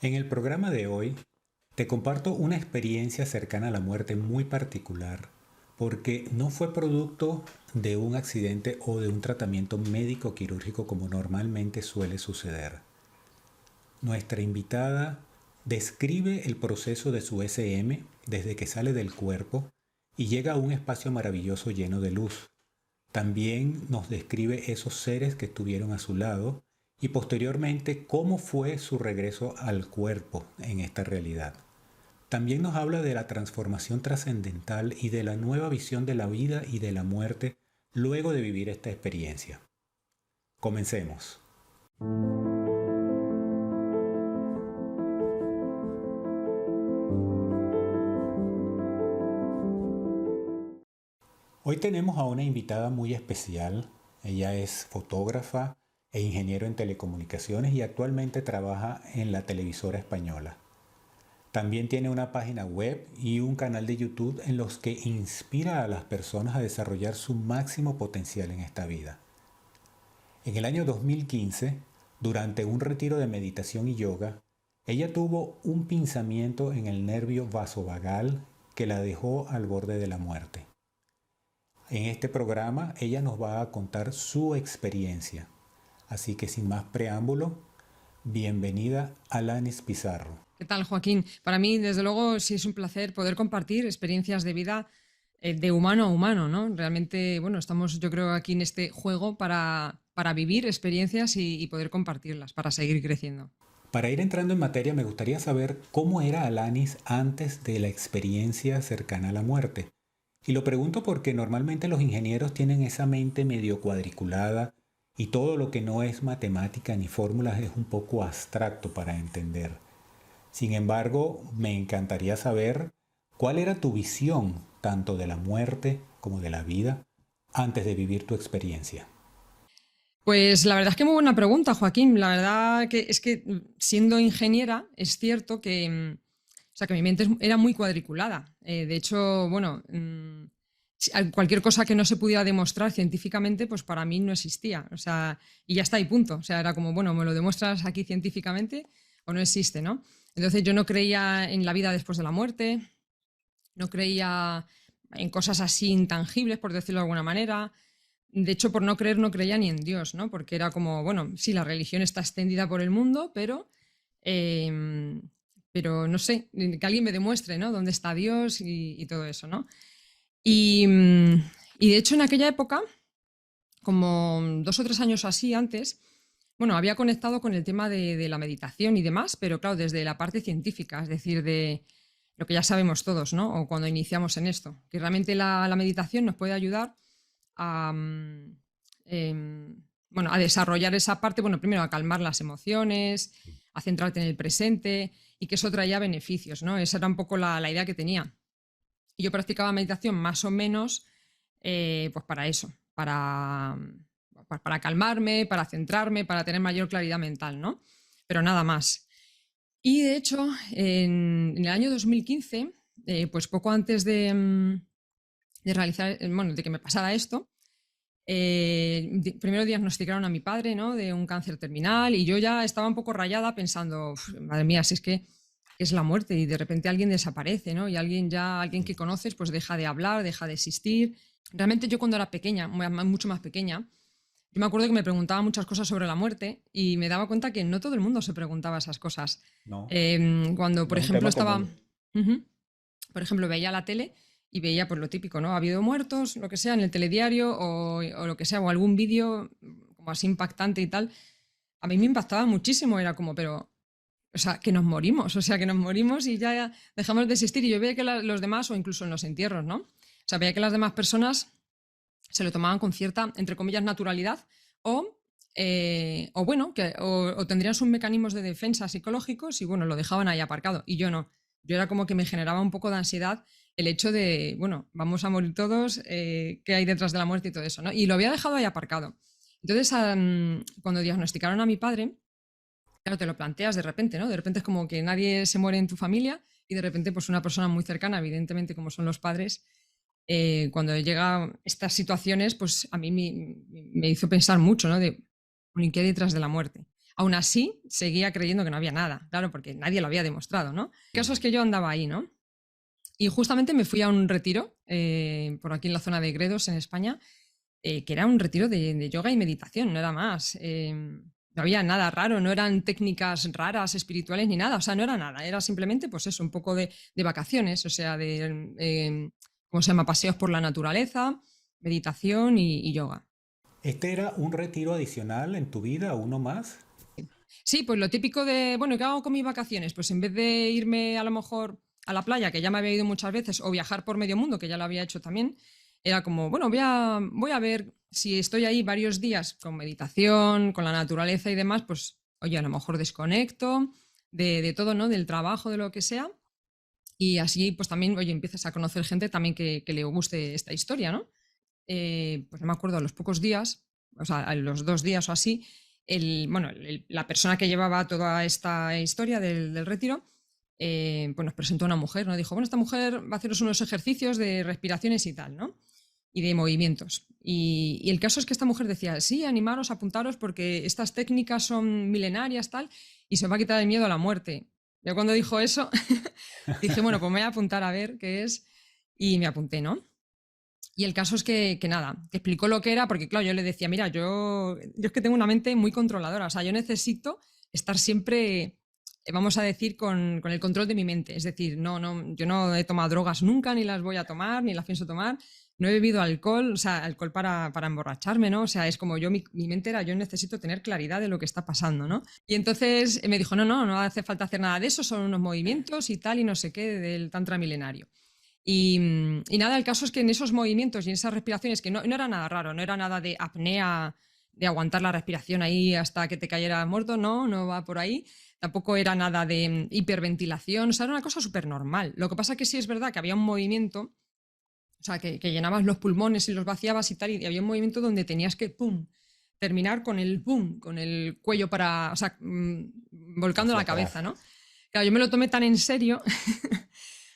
En el programa de hoy te comparto una experiencia cercana a la muerte muy particular porque no fue producto de un accidente o de un tratamiento médico quirúrgico como normalmente suele suceder. Nuestra invitada describe el proceso de su SM desde que sale del cuerpo y llega a un espacio maravilloso lleno de luz. También nos describe esos seres que estuvieron a su lado y posteriormente cómo fue su regreso al cuerpo en esta realidad. También nos habla de la transformación trascendental y de la nueva visión de la vida y de la muerte luego de vivir esta experiencia. Comencemos. Hoy tenemos a una invitada muy especial. Ella es fotógrafa e ingeniero en telecomunicaciones y actualmente trabaja en la televisora española. También tiene una página web y un canal de YouTube en los que inspira a las personas a desarrollar su máximo potencial en esta vida. En el año 2015, durante un retiro de meditación y yoga, ella tuvo un pinzamiento en el nervio vasovagal que la dejó al borde de la muerte. En este programa ella nos va a contar su experiencia. Así que sin más preámbulo, bienvenida Alanis Pizarro. ¿Qué tal, Joaquín? Para mí, desde luego, sí es un placer poder compartir experiencias de vida de humano a humano, ¿no? Realmente, bueno, estamos yo creo aquí en este juego para vivir experiencias y poder compartirlas, para seguir creciendo. Para ir entrando en materia, me gustaría saber cómo era Alanis antes de la experiencia cercana a la muerte. Y lo pregunto porque normalmente los ingenieros tienen esa mente medio cuadriculada y todo lo que no es matemática ni fórmulas es un poco abstracto para entender. Sin embargo, me encantaría saber cuál era tu visión tanto de la muerte como de la vida antes de vivir tu experiencia. Pues la verdad es que muy buena pregunta, Joaquín. La verdad que es que siendo ingeniera, es cierto que, o sea, que mi mente era muy cuadriculada. De hecho, bueno, cualquier cosa que no se pudiera demostrar científicamente, pues para mí no existía. O sea, y ya está, y punto. O sea, era como, bueno, me lo demuestras aquí científicamente o no existe, ¿no? Entonces yo no creía en la vida después de la muerte, no creía en cosas así intangibles, por decirlo de alguna manera. De hecho, por no creer, no creía ni en Dios, ¿no? Porque era como, bueno, sí, la religión está extendida por el mundo, eh, pero no sé, que alguien me demuestre, ¿no? Dónde está Dios y todo eso, ¿no? Y, y de hecho, en aquella época, como 2 o 3 años así antes, bueno, había conectado con el tema de la meditación y demás, pero claro, desde la parte científica, es decir, de lo que ya sabemos todos, ¿no? O cuando iniciamos en esto, que realmente la meditación nos puede ayudar a, bueno, a desarrollar esa parte, bueno, primero a calmar las emociones, a centrarte en el presente y que eso traía beneficios, ¿no? Esa era un poco la idea que tenía. Y yo practicaba meditación más o menos, pues para eso, para calmarme, para centrarme, para tener mayor claridad mental, ¿no? Pero nada más. Y de hecho, en el año 2015, pues poco antes de realizar, bueno, de que me pasara esto, primero diagnosticaron a mi padre, ¿no? De un cáncer terminal y yo ya estaba un poco rayada pensando, madre mía, si es que es la muerte y de repente alguien desaparece, ¿no? Y alguien que conoces, pues deja de hablar, deja de existir. Realmente yo cuando era pequeña, mucho más pequeña, yo me acuerdo que me preguntaba muchas cosas sobre la muerte y me daba cuenta que no todo el mundo se preguntaba esas cosas. No, Cuando, por no es un ejemplo, tema estaba, común. Ujú. Por ejemplo, veía la tele y veía pues lo típico, ¿no? Ha habido muertos, lo que sea, en el telediario o lo que sea, o algún vídeo como así impactante y tal. A mí me impactaba muchísimo, era como, pero, o sea, que nos morimos, o sea, que nos morimos y ya dejamos de existir. Y yo veía que los demás, o incluso en los entierros, ¿no? O sea, veía que las demás personas se lo tomaban con cierta, entre comillas, naturalidad o bueno, o tendrían sus mecanismos de defensa psicológicos y bueno, lo dejaban ahí aparcado. Y yo no. Yo era como que me generaba un poco de ansiedad el hecho de, bueno, vamos a morir todos, qué hay detrás de la muerte y todo eso, ¿no? Y lo había dejado ahí aparcado. Entonces, cuando diagnosticaron a mi padre, claro, te lo planteas de repente, ¿no? De repente es como que nadie se muere en tu familia y de repente, pues una persona muy cercana, evidentemente, como son los padres, cuando llega estas situaciones, pues a mí me hizo pensar mucho, ¿no? De, bueno, ¿y qué hay detrás de la muerte? Aún así, seguía creyendo que no había nada, claro, porque nadie lo había demostrado, ¿no? El caso es que yo andaba ahí, ¿no? Y justamente me fui a un retiro, por aquí en la zona de Gredos, en España, que era un retiro de yoga y meditación, no era más. No había nada raro, no eran técnicas raras, espirituales ni nada, o sea, no era nada, era simplemente, pues eso, un poco de vacaciones, o sea, ¿cómo se llama? Paseos por la naturaleza, meditación y yoga. ¿Este era un retiro adicional en tu vida, uno más? Sí, pues lo típico de, bueno, ¿qué hago con mis vacaciones? Pues en vez de irme a lo mejor a la playa, que ya me había ido muchas veces, o viajar por medio mundo, que ya lo había hecho también, era como, bueno, voy a ver si estoy ahí varios días con meditación, con la naturaleza y demás, pues, oye, a lo mejor desconecto de todo, ¿no? Del trabajo, de lo que sea. Y así, pues también, oye, empiezas a conocer gente también que le guste esta historia, ¿no? Pues no me acuerdo, a los pocos días, o sea, a los 2 días o así, bueno, la persona que llevaba toda esta historia del retiro, pues nos presentó una mujer, ¿no? Dijo, bueno, esta mujer va a haceros unos ejercicios de respiraciones y tal, ¿no? Y de movimientos. Y el caso es que esta mujer decía, sí, animaros, apuntaros, porque estas técnicas son milenarias, tal, y se os va a quitar el miedo a la muerte. Yo cuando dijo eso, dije, bueno, pues me voy a apuntar a ver qué es, y me apunté, ¿no? Y el caso es que nada, que explicó lo que era, porque claro, yo le decía, mira, yo es que tengo una mente muy controladora, o sea, yo necesito estar siempre, vamos a decir, con el control de mi mente. Es decir, yo no he tomado drogas nunca, ni las voy a tomar, ni las pienso tomar, no he bebido alcohol, o sea, alcohol para emborracharme, ¿no? O sea, es como mi mente era, yo necesito tener claridad de lo que está pasando, ¿no? Y entonces me dijo, no hace falta hacer nada de eso, son unos movimientos y tal, y no sé qué, del tantra milenario. Y nada, el caso es que en esos movimientos y en esas respiraciones, que no era nada raro, no era nada de apnea, de aguantar la respiración ahí hasta que te cayera muerto, no va por ahí. Tampoco era nada de hiperventilación, o sea, era una cosa súper normal. Lo que pasa es que sí es verdad que había un movimiento, o sea, que llenabas los pulmones y los vaciabas y tal, y había un movimiento donde tenías que, pum, terminar con el pum, con el cuello para, o sea, volcando Hacia la atrás. cabeza, ¿no? Claro, yo me lo tomé tan en serio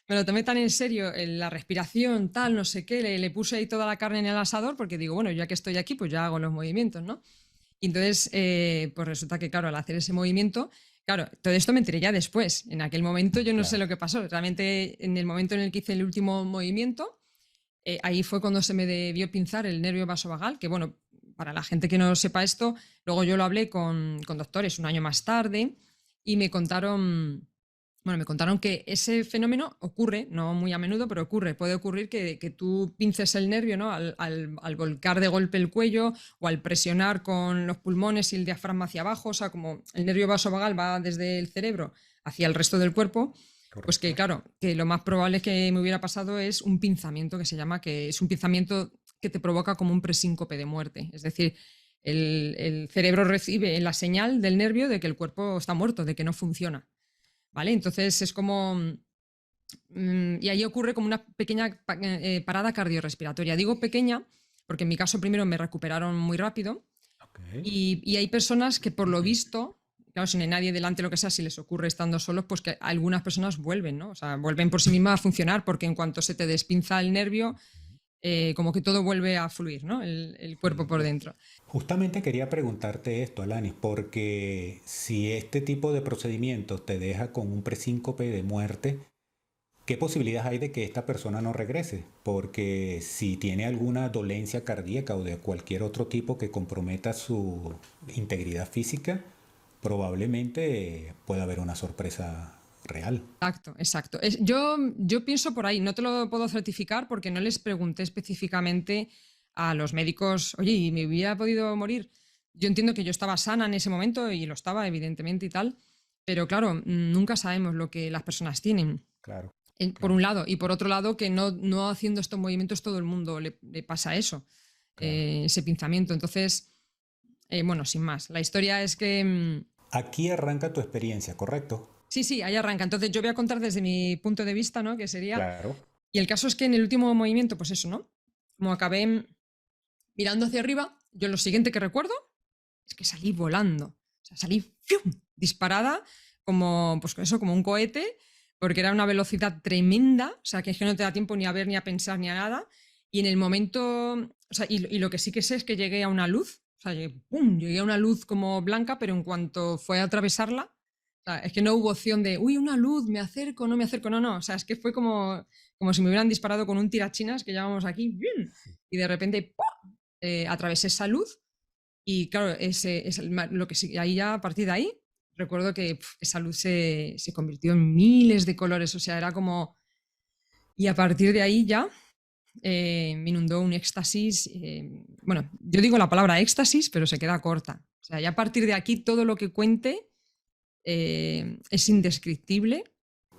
me lo tomé tan en serio, la respiración, tal, no sé qué, le puse ahí toda la carne en el asador porque digo, bueno, ya que estoy aquí, pues ya hago los movimientos, ¿no? Y entonces, pues resulta que, claro, al hacer ese movimiento, claro, todo esto me enteré ya después. En aquel momento yo no sé Claro. lo que pasó. Realmente, en el momento en el que hice el último movimiento, ahí fue cuando se me debió pinzar el nervio vasovagal, que bueno, para la gente que no sepa esto, luego yo lo hablé con doctores un año más tarde y me contaron que ese fenómeno ocurre, no muy a menudo, pero ocurre. Puede ocurrir que tú pinces el nervio, ¿no? Al volcar de golpe el cuello o al presionar con los pulmones y el diafragma hacia abajo, o sea, como el nervio vasovagal va desde el cerebro hacia el resto del cuerpo, pues que Correcto. claro, que lo más probable que me hubiera pasado es un pinzamiento que se llama, que es un pinzamiento que te provoca como un presíncope de muerte. Es decir, el cerebro recibe la señal del nervio de que el cuerpo está muerto, de que no funciona. ¿Vale? Entonces es como. Y ahí ocurre como una pequeña parada cardiorrespiratoria. Digo pequeña porque en mi caso primero me recuperaron muy rápido Ok. y hay personas que por lo visto, claro, si no hay nadie delante, lo que sea, si les ocurre estando solos, pues que algunas personas vuelven, ¿no? O sea, vuelven por sí mismas a funcionar porque en cuanto se te despinza el nervio, como que todo vuelve a fluir, ¿no? El cuerpo por dentro. Justamente quería preguntarte esto, Alanis, porque si este tipo de procedimientos te deja con un presíncope de muerte, ¿qué posibilidades hay de que esta persona no regrese? Porque si tiene alguna dolencia cardíaca o de cualquier otro tipo que comprometa su integridad física, probablemente pueda haber una sorpresa real. Exacto, exacto. Yo pienso por ahí, no te lo puedo certificar porque no les pregunté específicamente a los médicos, oye, ¿y me hubiera podido morir? Yo entiendo que yo estaba sana en ese momento y lo estaba, evidentemente y tal, pero claro, nunca sabemos lo que las personas tienen, Claro, por claro, un lado, y por otro lado, que no haciendo estos movimientos todo el mundo le pasa eso, claro. ese pinzamiento. Entonces, bueno, sin más, la historia es que. Aquí arranca tu experiencia, ¿correcto? Sí, sí, ahí arranca. Entonces yo voy a contar desde mi punto de vista, ¿no? Que sería. Claro. Y el caso es que en el último movimiento, pues eso, ¿no? Como acabé mirando hacia arriba, yo lo siguiente que recuerdo es que salí volando. O sea, salí ¡fium! Disparada como, pues eso, como un cohete, porque era una velocidad tremenda. O sea, que es que no te da tiempo ni a ver, ni a pensar, ni a nada. Y en el momento. O sea, y lo que sí que sé es que llegué a una luz. O sea, ¡pum! Llegué a una luz como blanca, pero en cuanto fue a atravesarla, o sea, es que no hubo opción de, uy, una luz, me acerco, no me acerco, no, no. O sea, es que fue como si me hubieran disparado con un tirachinas que llevábamos aquí, ¡bum! Y de repente, ¡pum! Atravesé esa luz y claro, lo que ahí ya, a partir de ahí, recuerdo que esa luz se convirtió en miles de colores, o sea, era como... Y a partir de ahí ya me inundó un éxtasis. Bueno, yo digo la palabra éxtasis, pero se queda corta. O sea, ya a partir de aquí todo lo que cuente es indescriptible.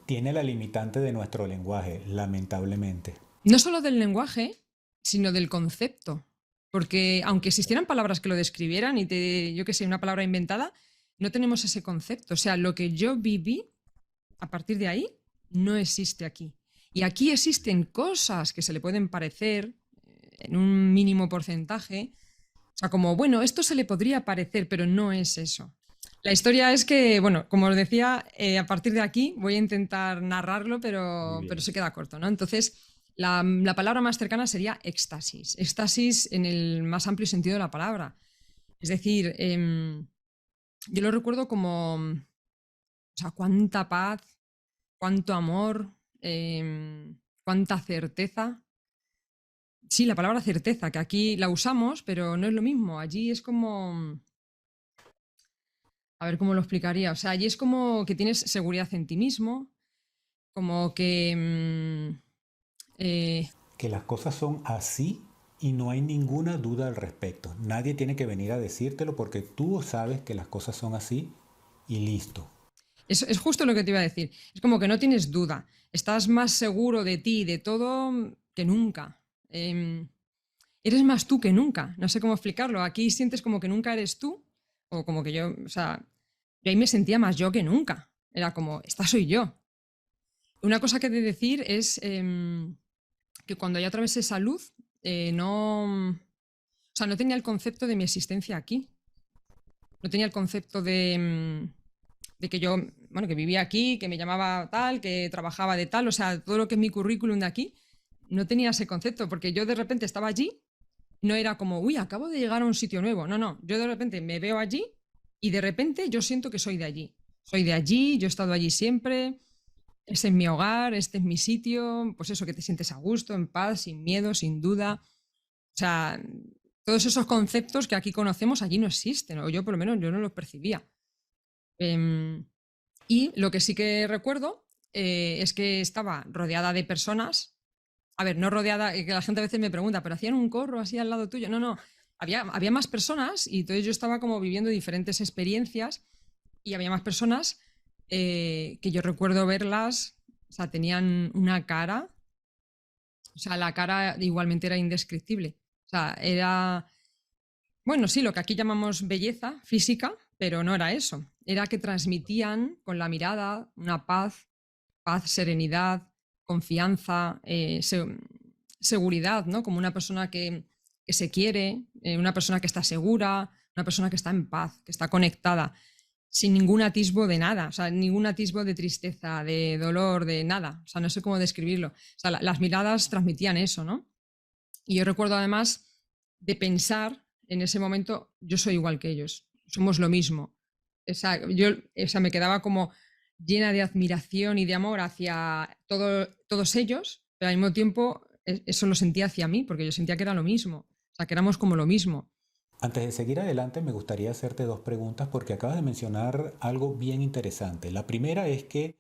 Tiene la limitante de nuestro lenguaje, lamentablemente. No solo del lenguaje, sino del concepto. Porque aunque existieran palabras que lo describieran yo qué sé, una palabra inventada, no tenemos ese concepto. O sea, lo que yo viví, a partir de ahí, no existe aquí. Y aquí existen cosas que se le pueden parecer en un mínimo porcentaje. O sea, como, bueno, esto se le podría parecer, pero no es eso. La historia es que, bueno, como os decía, a partir de aquí voy a intentar narrarlo, pero se queda corto, ¿no? Entonces, la palabra más cercana sería éxtasis. Éxtasis en el más amplio sentido de la palabra. Es decir, yo lo recuerdo como, o sea, cuánta paz, cuánto amor, cuánta certeza. Sí, la palabra certeza, que aquí la usamos, pero no es lo mismo. Allí es como... A ver cómo lo explicaría. O sea, allí es como que tienes seguridad en ti mismo, como que... Que las cosas son así y no hay ninguna duda al respecto. Nadie tiene que venir a decírtelo porque tú sabes que las cosas son así y listo. es justo lo que te iba a decir. Es como que no tienes duda. Estás más seguro de ti y de todo que nunca. Eres más tú que nunca. No sé cómo explicarlo. Aquí sientes como que nunca eres tú. O como que yo, o sea, yo ahí me sentía más yo que nunca. Era como, esta soy yo. Una cosa que he de decir es que cuando ya atravesé esa luz, no, o sea, no tenía el concepto de mi existencia aquí. No tenía el concepto de que yo, bueno, que vivía aquí, que me llamaba tal, que trabajaba de tal, o sea, todo lo que es mi currículum de aquí, no tenía ese concepto, porque yo de repente estaba allí, no era como, uy, acabo de llegar a un sitio nuevo. No, no, yo de repente me veo allí y de repente yo siento que soy de allí. Soy de allí, yo he estado allí siempre, este es mi hogar, este es mi sitio, pues eso, que te sientes a gusto, en paz, sin miedo, sin duda. O sea, todos esos conceptos que aquí conocemos allí no existen, o yo por lo menos yo no los percibía. Y lo que sí que recuerdo es que estaba rodeada de personas. A ver, no rodeada, que la gente a veces me pregunta, ¿pero hacían un corro así al lado tuyo? No, no, había más personas y entonces yo estaba como viviendo diferentes experiencias y había más personas que yo recuerdo verlas, o sea, tenían una cara, o sea, la cara igualmente era indescriptible. O sea, era, bueno, sí, lo que aquí llamamos belleza física, pero no era eso. Era que transmitían con la mirada una paz, serenidad, confianza, seguridad, ¿no? Como una persona que se quiere, una persona que está segura, una persona que está en paz, que está conectada, sin ningún atisbo de nada, o sea, ningún atisbo de tristeza, de dolor, de nada. O sea, no sé cómo describirlo. O sea, las miradas transmitían eso, ¿no? Y yo recuerdo además de pensar en ese momento, yo soy igual que ellos, somos lo mismo. O sea, me quedaba como llena de admiración y de amor hacia todos ellos, pero al mismo tiempo eso lo sentía hacia mí, porque yo sentía que era lo mismo, o sea, que éramos como lo mismo. Antes de seguir adelante, me gustaría hacerte dos preguntas porque acabas de mencionar algo bien interesante. La primera es que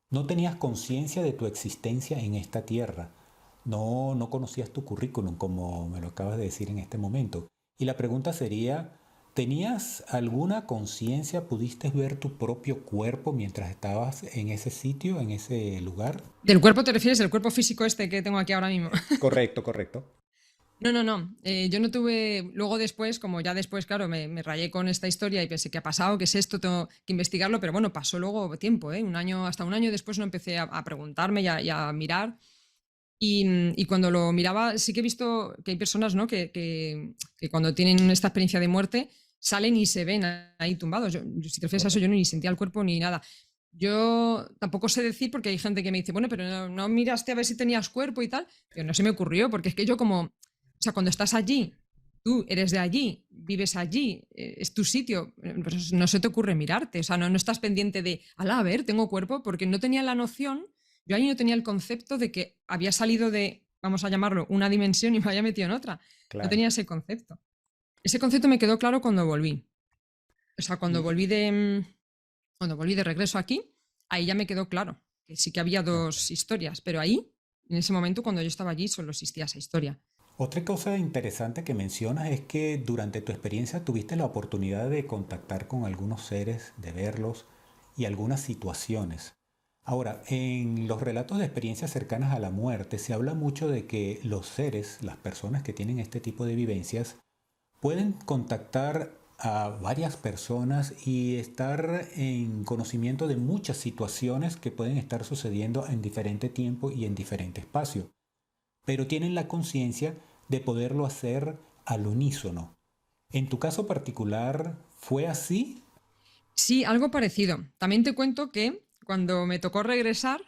no tenías conciencia de tu existencia en esta tierra. No conocías tu currículum, como me lo acabas de decir en este momento. Y la pregunta sería, ¿tenías alguna conciencia? ¿Pudiste ver tu propio cuerpo mientras estabas en ese sitio, en ese lugar? ¿Del cuerpo te refieres? ¿El cuerpo físico este que tengo aquí ahora mismo? Correcto, correcto. No, no, no. Yo no tuve. Luego después, como ya después, claro, me rayé con esta historia y pensé, ¿qué ha pasado? ¿Qué es esto? Tengo que investigarlo, pero bueno, pasó luego tiempo, ¿eh? Hasta un año después no empecé a preguntarme y a mirar. Y cuando lo miraba, sí que he visto que hay personas, ¿no? Que cuando tienen esta experiencia de muerte salen y se ven ahí tumbados. Si te refieres a eso, yo ni sentía el cuerpo ni nada. Yo tampoco sé decir porque hay gente que me dice, bueno, pero no miraste a ver si tenías cuerpo y tal. Pero no se me ocurrió porque es que yo como, o sea, cuando estás allí tú eres de allí, vives allí, es tu sitio, pues no se te ocurre mirarte, o sea, no estás pendiente de, ala, a ver, tengo cuerpo, porque no tenía la noción, yo ahí no tenía el concepto de que había salido de, vamos a llamarlo, una dimensión y me había metido en otra. No Claro. tenía ese concepto. Ese concepto me quedó claro cuando volví. O sea, Y, cuando volví de regreso aquí, ahí ya me quedó claro que sí que había ok. dos historias, pero ahí, en ese momento, cuando yo estaba allí, solo existía esa historia. Otra cosa interesante que mencionas es que durante tu experiencia tuviste la oportunidad de contactar con algunos seres, de verlos y algunas situaciones. Ahora, en los relatos de experiencias cercanas a la muerte se habla mucho de que los seres, las personas que tienen este tipo de vivencias, pueden contactar a varias personas y estar en conocimiento de muchas situaciones que pueden estar sucediendo en diferente tiempo y en diferente espacio, pero tienen la conciencia de poderlo hacer al unísono. En tu caso particular, ¿fue así? Sí, algo parecido. También te cuento que cuando me tocó regresar,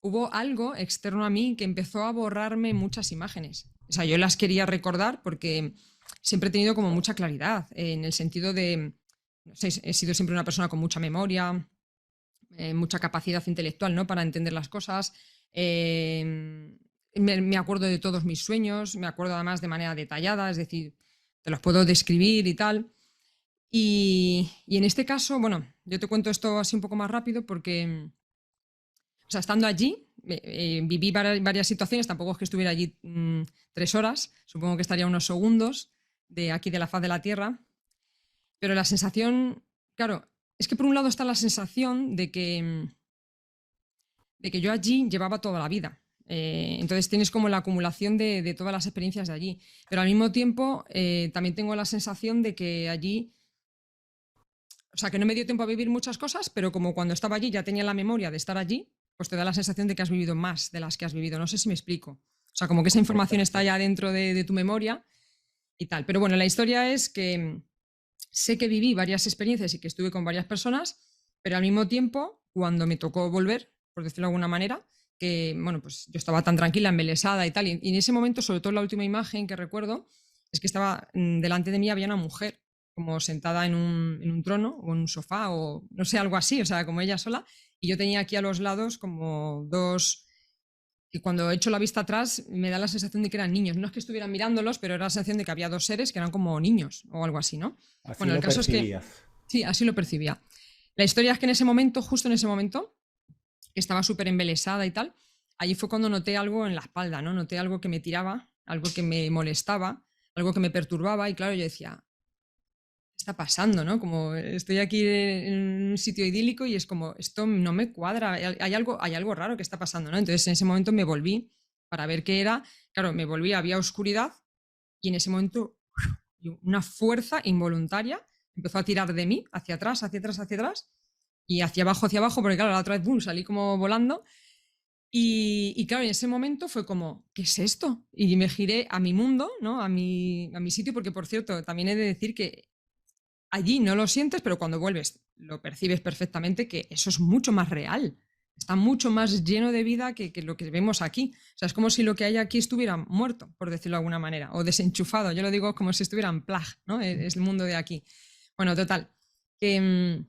hubo algo externo a mí que empezó a borrarme muchas imágenes. O sea, yo las quería recordar porque siempre he tenido como mucha claridad, en el sentido de, no sé, he sido siempre una persona con mucha memoria, mucha capacidad intelectual, ¿no? Para entender las cosas. Me acuerdo de todos mis sueños, me acuerdo además de manera detallada, es decir, te los puedo describir y tal. Y en este caso, bueno, yo te cuento esto así un poco más rápido porque, o sea, estando allí, viví varias situaciones, tampoco es que estuviera allí 3 horas, supongo que estaría unos segundos de aquí de la faz de la Tierra, pero la sensación, claro, es que por un lado está la sensación de que yo allí llevaba toda la vida. Entonces tienes como la acumulación de todas las experiencias de allí. Pero al mismo tiempo también tengo la sensación de que allí, o sea, que no me dio tiempo a vivir muchas cosas, pero como cuando estaba allí ya tenía la memoria de estar allí, pues te da la sensación de que has vivido más de las que has vivido. No sé si me explico. O sea, como que esa información está Completamente. ya dentro de tu memoria y tal. Pero bueno, la historia es que sé que viví varias experiencias y que estuve con varias personas, pero al mismo tiempo, cuando me tocó volver, por decirlo de alguna manera, que bueno, pues yo estaba tan tranquila, embelesada y tal, y en ese momento, sobre todo la última imagen que recuerdo, es que estaba delante de mí había una mujer como sentada en un trono o en un sofá o no sé, algo así, o sea, como ella sola, y yo tenía aquí a los lados como dos, y cuando echo la vista atrás me da la sensación de que eran niños. No es que estuvieran mirándolos, pero era la sensación de que había dos seres que eran como niños o algo así, ¿no? Así Bueno, el lo caso es que percibías. sí, así lo percibía. La historia es que en ese momento, justo en ese momento, que estaba súper embelesada y tal, allí fue cuando noté algo en la espalda, ¿no? Noté algo que me tiraba, algo que me molestaba, algo que me perturbaba y claro, yo decía, ¿qué está pasando, no? Como estoy aquí en un sitio idílico y es como, esto no me cuadra, hay algo raro que está pasando, ¿no? Entonces en ese momento me volví para ver qué era. Claro, me volví, había oscuridad y en ese momento una fuerza involuntaria empezó a tirar de mí hacia atrás, hacia atrás, hacia atrás y hacia abajo, porque claro, la otra vez, boom, salí como volando y claro, en ese momento fue como, ¿qué es esto? Y me giré a mi mundo, ¿no? A mi sitio, porque por cierto, también he de decir que allí no lo sientes, pero cuando vuelves lo percibes perfectamente que eso es mucho más real. Está mucho más lleno de vida que lo que vemos aquí. O sea, es como si lo que hay aquí estuviera muerto, por decirlo de alguna manera, o desenchufado. Yo lo digo como si estuviera en plug, ¿no? Es el mundo de aquí. Bueno, total. Que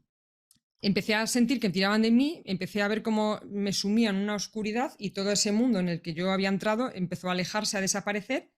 empecé a sentir que tiraban de mí, empecé a ver cómo me sumía en una oscuridad y todo ese mundo en el que yo había entrado empezó a alejarse, a desaparecer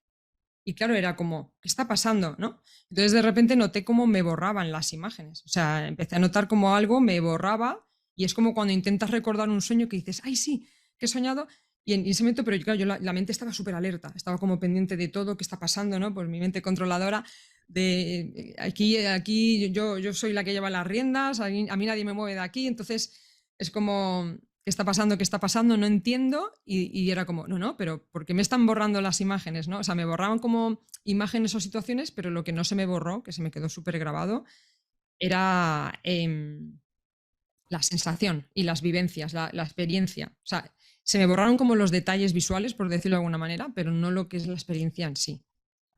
y claro, era como, ¿qué está pasando? ¿No? Entonces de repente noté cómo me borraban las imágenes. O sea, empecé a notar como algo me borraba y es como cuando intentas recordar un sueño que dices, ay, sí, que he soñado. Y en ese momento, pero claro, la mente estaba súper alerta, estaba como pendiente de todo, qué está pasando, ¿no? Pues mi mente controladora de aquí yo soy la que lleva las riendas, a mí nadie me mueve de aquí, entonces es como, ¿qué está pasando? ¿Qué está pasando? No entiendo. Y era como, no, no, pero ¿por qué me están borrando las imágenes? ¿No? O sea, me borraban como imágenes o situaciones, pero lo que no se me borró, que se me quedó súper grabado, era la sensación y las vivencias, la experiencia. O sea, se me borraron como los detalles visuales, por decirlo de alguna manera, pero no lo que es la experiencia en sí.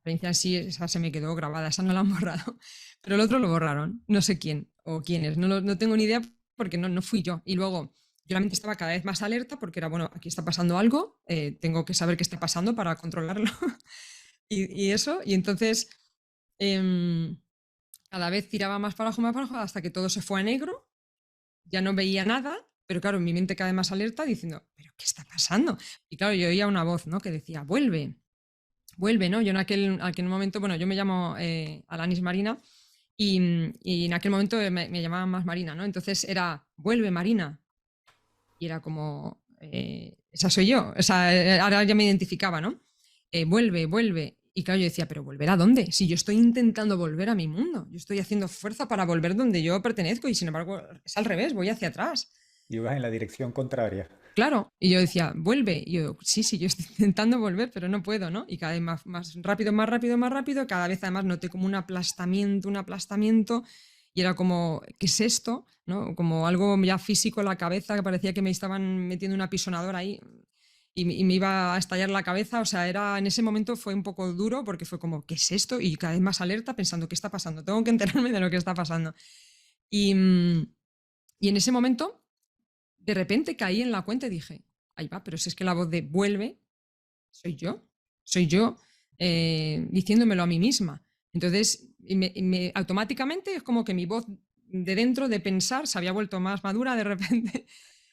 La experiencia en sí, esa se me quedó grabada, esa no la han borrado. Pero el otro lo borraron. No sé quién o quiénes. No tengo ni idea porque no fui yo. Y luego yo la mente estaba cada vez más alerta porque era, bueno, aquí está pasando algo, tengo que saber qué está pasando para controlarlo. Y eso, y entonces em, cada vez tiraba más para abajo, hasta que todo se fue a negro, ya no veía nada, pero claro, mi mente cada vez más alerta diciendo, ¿pero qué está pasando? Y claro, yo oía una voz, ¿no? Que decía, vuelve, vuelve, ¿no? Yo en aquel momento, bueno, yo me llamo Alanis Marina y en aquel momento me llamaban más Marina, ¿no? Entonces era, vuelve Marina. Y era como, esa soy yo. O sea, ahora ya me identificaba, ¿no? Vuelve, vuelve. Y claro, yo decía, ¿pero volver a dónde? Si yo estoy intentando volver a mi mundo, yo estoy haciendo fuerza para volver donde yo pertenezco y sin embargo es al revés, voy hacia atrás. Y vas en la dirección contraria. Claro, y yo decía, vuelve. Y yo, sí, sí, yo estoy intentando volver, pero no puedo, ¿no? Y cada vez más rápido, más rápido, más rápido. Cada vez además noté como un aplastamiento. Y era como, ¿qué es esto? ¿No? Como algo ya físico en la cabeza, que parecía que me estaban metiendo una pisonadora ahí y me iba a estallar la cabeza. O sea, en ese momento fue un poco duro porque fue como, ¿qué es esto? Y cada vez más alerta pensando, ¿qué está pasando? Tengo que enterarme de lo que está pasando. Y, y en ese momento de repente caí en la cuenta y dije, ahí va, pero si es que la voz de vuelve soy yo diciéndomelo a mí misma. Entonces, automáticamente es como que mi voz de dentro de pensar se había vuelto más madura de repente.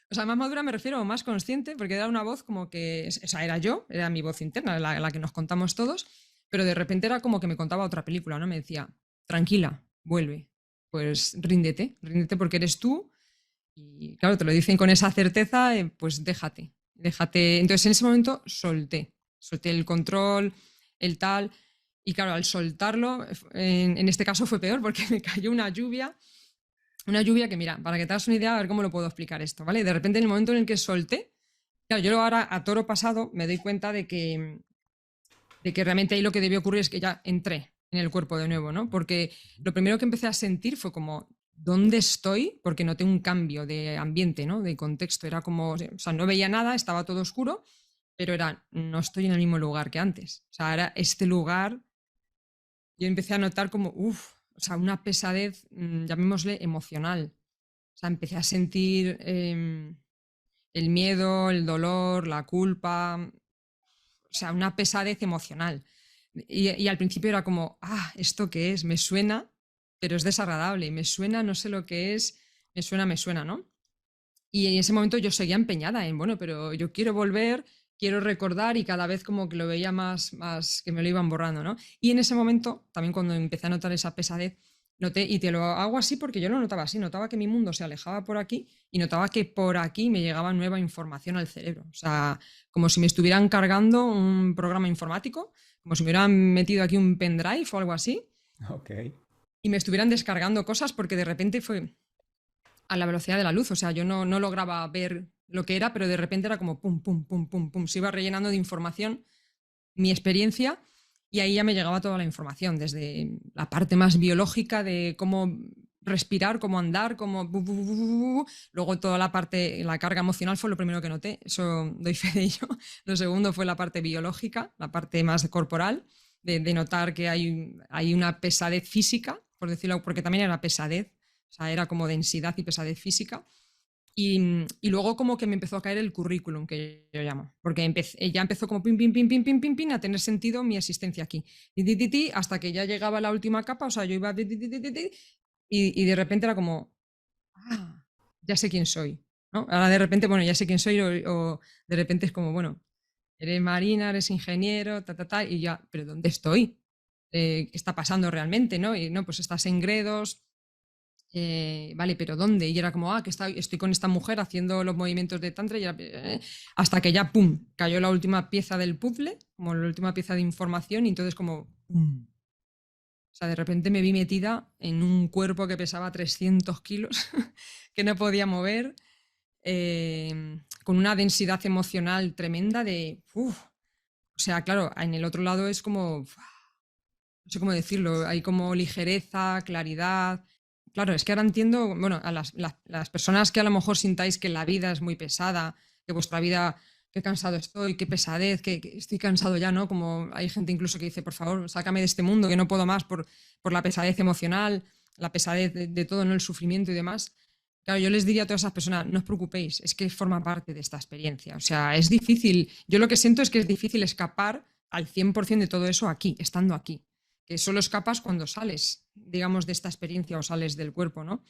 O sea, más madura me refiero a más consciente, porque era una voz como que, o sea, era yo, era mi voz interna, la que nos contamos todos, pero de repente era como que me contaba otra película, ¿no? Me decía, tranquila, vuelve, pues ríndete, ríndete porque eres tú y claro, te lo dicen con esa certeza, pues déjate, déjate. Entonces en ese momento solté el control, el tal. Y claro, al soltarlo, en este caso fue peor porque me cayó una lluvia que mira, para que te hagas una idea, a ver cómo lo puedo explicar esto, ¿vale? De repente en el momento en el que solté, claro, yo ahora a toro pasado me doy cuenta de que realmente ahí lo que debió ocurrir es que ya entré en el cuerpo de nuevo, ¿no? Porque lo primero que empecé a sentir fue como, ¿dónde estoy? Porque noté un cambio de ambiente, ¿no? De contexto. Era como, o sea, no veía nada, estaba todo oscuro, pero no estoy en el mismo lugar que antes. O sea, era este lugar, yo empecé a notar como, uff, o sea, una pesadez, llamémosle emocional. O sea, empecé a sentir el miedo, el dolor, la culpa, o sea, una pesadez emocional. Y al principio era como, ¿esto qué es? Me suena, pero es desagradable. Me suena, no sé lo que es, me suena, ¿no? Y en ese momento yo seguía empeñada en, bueno, pero yo quiero volver, quiero recordar y cada vez como que lo veía más que me lo iban borrando, ¿no? Y en ese momento, también cuando empecé a notar esa pesadez, noté, y te lo hago así porque yo lo notaba así, notaba que mi mundo se alejaba por aquí y notaba que por aquí me llegaba nueva información al cerebro. O sea, como si me estuvieran cargando un programa informático, como si me hubieran metido aquí un pendrive o algo así, Ok. y me estuvieran descargando cosas porque de repente fue a la velocidad de la luz. O sea, yo no lograba ver lo que era, pero de repente era como pum, pum, pum, pum, pum. Se iba rellenando de información mi experiencia y ahí ya me llegaba toda la información, desde la parte más biológica de cómo respirar, cómo andar, luego toda la parte, la carga emocional fue lo primero que noté, eso doy fe de ello. Lo segundo fue la parte biológica, la parte más corporal, de notar que hay una pesadez física, por decirlo, porque también era pesadez, o sea, era como densidad y pesadez física. Y luego como que me empezó a caer el currículum, que yo llamo, porque ya empezó como pim, pim, pim, pim, pim, pim, pim, a tener sentido mi existencia aquí. Hasta que ya llegaba la última capa, o sea, yo iba y de repente era como, ya sé quién soy, ¿no? Ahora de repente, bueno, ya sé quién soy o de repente es como, bueno, eres marina, eres ingeniero, y ya, pero ¿dónde estoy? ¿Qué está pasando realmente, no? Y no, pues estás en Gredos, vale, pero ¿dónde? Y era como, que estoy con esta mujer haciendo los movimientos de tantra hasta que ya, ¡pum!, cayó la última pieza del puzzle, como la última pieza de información y entonces como, ¡pum! O sea, de repente me vi metida en un cuerpo que pesaba 300 kilos, que no podía mover, con una densidad emocional tremenda o sea, claro, en el otro lado es como, no sé cómo decirlo, hay como ligereza, claridad. Claro, es que ahora entiendo, bueno, a las personas que a lo mejor sintáis que la vida es muy pesada, que vuestra vida, qué cansado estoy, qué pesadez, que estoy cansado ya, ¿no? Como hay gente incluso que dice, por favor, sácame de este mundo, que no puedo más por la pesadez emocional, la pesadez de todo, ¿no? El sufrimiento y demás. Claro, yo les diría a todas esas personas, no os preocupéis, es que forma parte de esta experiencia. O sea, es difícil, yo lo que siento es que es difícil escapar al 100% de todo eso aquí, estando aquí. que solo escapas cuando sales, digamos, de esta experiencia o sales del cuerpo, ¿no?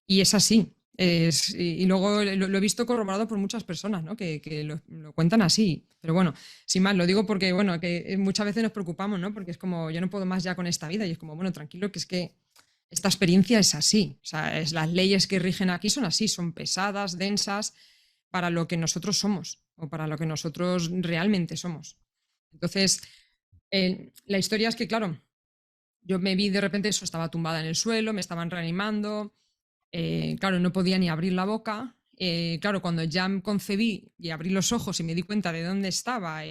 Y es así. Y luego lo he visto corroborado por muchas personas, ¿no? Que lo cuentan así. Pero bueno, sin más, lo digo porque, bueno, que muchas veces nos preocupamos, ¿no? Porque es como, yo no puedo más ya con esta vida. Y es como, bueno, tranquilo, que es que esta experiencia es así. O sea, las leyes que rigen aquí son así, son pesadas, densas, para lo que nosotros somos o para lo que nosotros realmente somos. Entonces, la historia es que, claro, yo me vi de repente eso, estaba tumbada en el suelo, me estaban reanimando, claro, no podía ni abrir la boca. Claro, cuando ya concebí y abrí los ojos y me di cuenta de dónde estaba,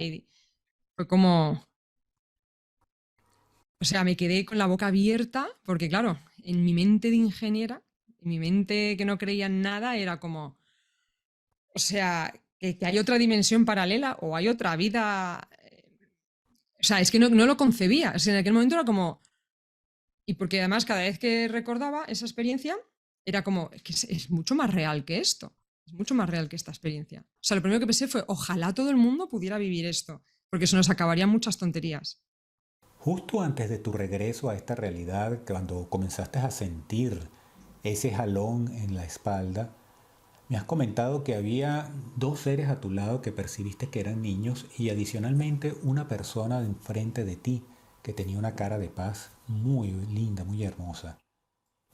fue como, o sea, me quedé con la boca abierta porque, claro, en mi mente de ingeniera, en mi mente que no creía en nada, era como, o sea, que hay otra dimensión paralela o hay otra vida. O sea, es que no lo concebía. O sea, en aquel momento era como, y porque además cada vez que recordaba esa experiencia, era como, es que es mucho más real que esto. Es mucho más real que esta experiencia. O sea, lo primero que pensé fue, ojalá todo el mundo pudiera vivir esto, porque se nos acabarían muchas tonterías. Justo antes de tu regreso a esta realidad, cuando comenzaste a sentir ese jalón en la espalda, me has comentado que había dos seres a tu lado que percibiste que eran niños y adicionalmente una persona enfrente de ti que tenía una cara de paz muy linda, muy hermosa.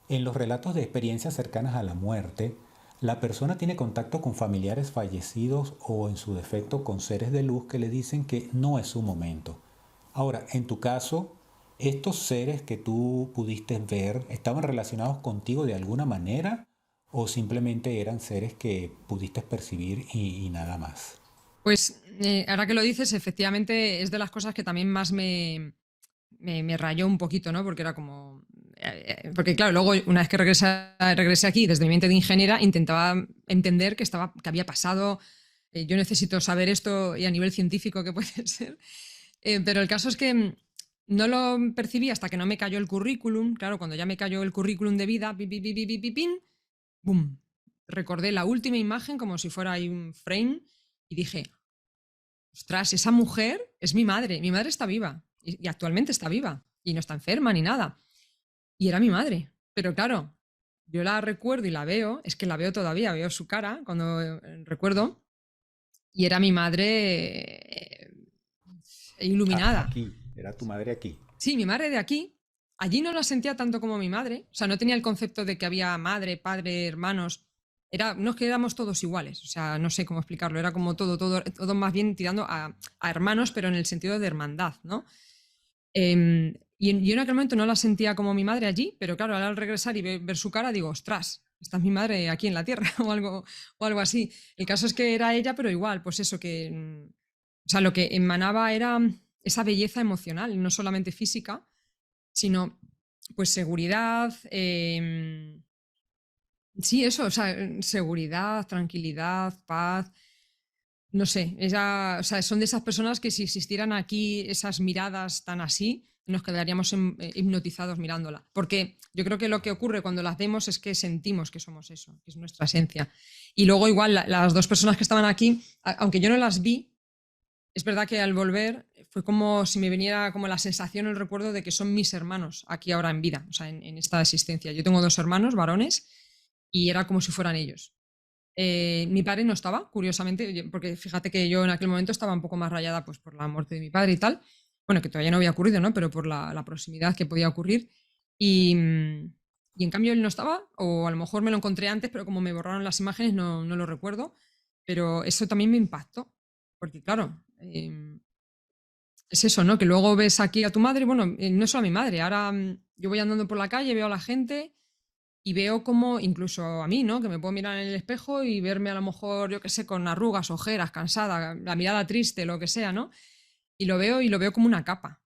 En los relatos de experiencias cercanas a la muerte, la persona tiene contacto con familiares fallecidos o en su defecto con seres de luz que le dicen que no es su momento. Ahora, en tu caso, ¿estos seres que tú pudiste ver estaban relacionados contigo de alguna manera o simplemente eran seres que pudiste percibir y nada más? Pues ahora que lo dices, efectivamente es de las cosas que también más me rayó un poquito, ¿no? Porque era como. Porque, claro, luego, una vez que regresé aquí, desde mi mente de ingeniera, intentaba entender que había pasado. Yo necesito saber esto y a nivel científico qué puede ser. Pero el caso es que no lo percibí hasta que no me cayó el currículum. Claro, cuando ya me cayó el currículum de vida, pin, ¡bum! Recordé la última imagen como si fuera ahí un frame y dije, ostras, esa mujer es mi madre. Mi madre está viva y actualmente está viva y no está enferma ni nada. Y era mi madre. Pero claro, yo la recuerdo y la veo, es que la veo todavía, veo su cara cuando recuerdo, y era mi madre Ah, iluminada. aquí, era tu madre aquí. Sí, mi madre de aquí. Allí no la sentía tanto como mi madre. O sea, no tenía el concepto de que había madre, padre, hermanos. No es que éramos todos iguales. O sea, no sé cómo explicarlo. Era como todo más bien tirando a hermanos, pero en el sentido de hermandad, ¿no? Yo en aquel momento no la sentía como mi madre allí, pero claro, al regresar y ver su cara, digo, ostras, esta es mi madre aquí en la tierra o algo así. El caso es que era ella, pero igual, pues eso, que, o sea, lo que emanaba era esa belleza emocional, no solamente física, sino pues seguridad, sí, eso, o sea, seguridad, tranquilidad, paz, no sé, o sea, son de esas personas que si existieran aquí esas miradas tan así, nos quedaríamos hipnotizados mirándola. Porque yo creo que lo que ocurre cuando las vemos es que sentimos que somos eso, que es nuestra esencia. Y luego igual las dos personas que estaban aquí, aunque yo no las vi, es verdad que al volver fue como si me viniera como la sensación o el recuerdo de que son mis hermanos aquí ahora en vida, o sea, en esta existencia. Yo tengo dos hermanos varones y era como si fueran ellos. Mi padre no estaba, curiosamente, porque fíjate que yo en aquel momento estaba un poco más rayada pues, por la muerte de mi padre y tal. Bueno, que todavía no había ocurrido, ¿no? Pero por la proximidad que podía ocurrir. Y en cambio él no estaba, o a lo mejor me lo encontré antes, pero como me borraron las imágenes no lo recuerdo. Pero eso también me impactó, porque claro, es eso, ¿no? Que luego ves aquí a tu madre, bueno, no solo a mi madre, ahora yo voy andando por la calle, veo a la gente y veo como, incluso a mí, ¿no? Que me puedo mirar en el espejo y verme a lo mejor, yo qué sé, con arrugas, ojeras, cansada, la mirada triste, lo que sea, ¿no? Y lo veo como una capa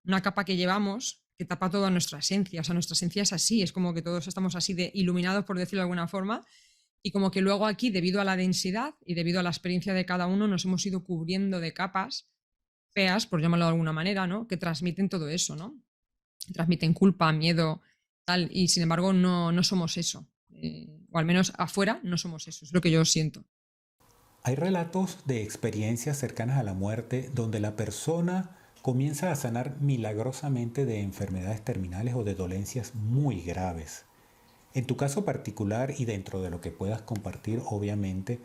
que llevamos que tapa toda nuestra esencia. O sea, nuestra esencia es así, es como que todos estamos así de iluminados, por decirlo de alguna forma, y como que luego aquí, debido a la densidad y debido a la experiencia de cada uno, nos hemos ido cubriendo de capas feas, por llamarlo de alguna manera, ¿no? Que transmiten todo eso, ¿no? Transmiten culpa, miedo, tal, y sin embargo no somos eso. O al menos afuera no somos eso, es lo que yo siento. Hay relatos de experiencias cercanas a la muerte donde la persona comienza a sanar milagrosamente de enfermedades terminales o de dolencias muy graves. En tu caso particular y dentro de lo que puedas compartir, obviamente,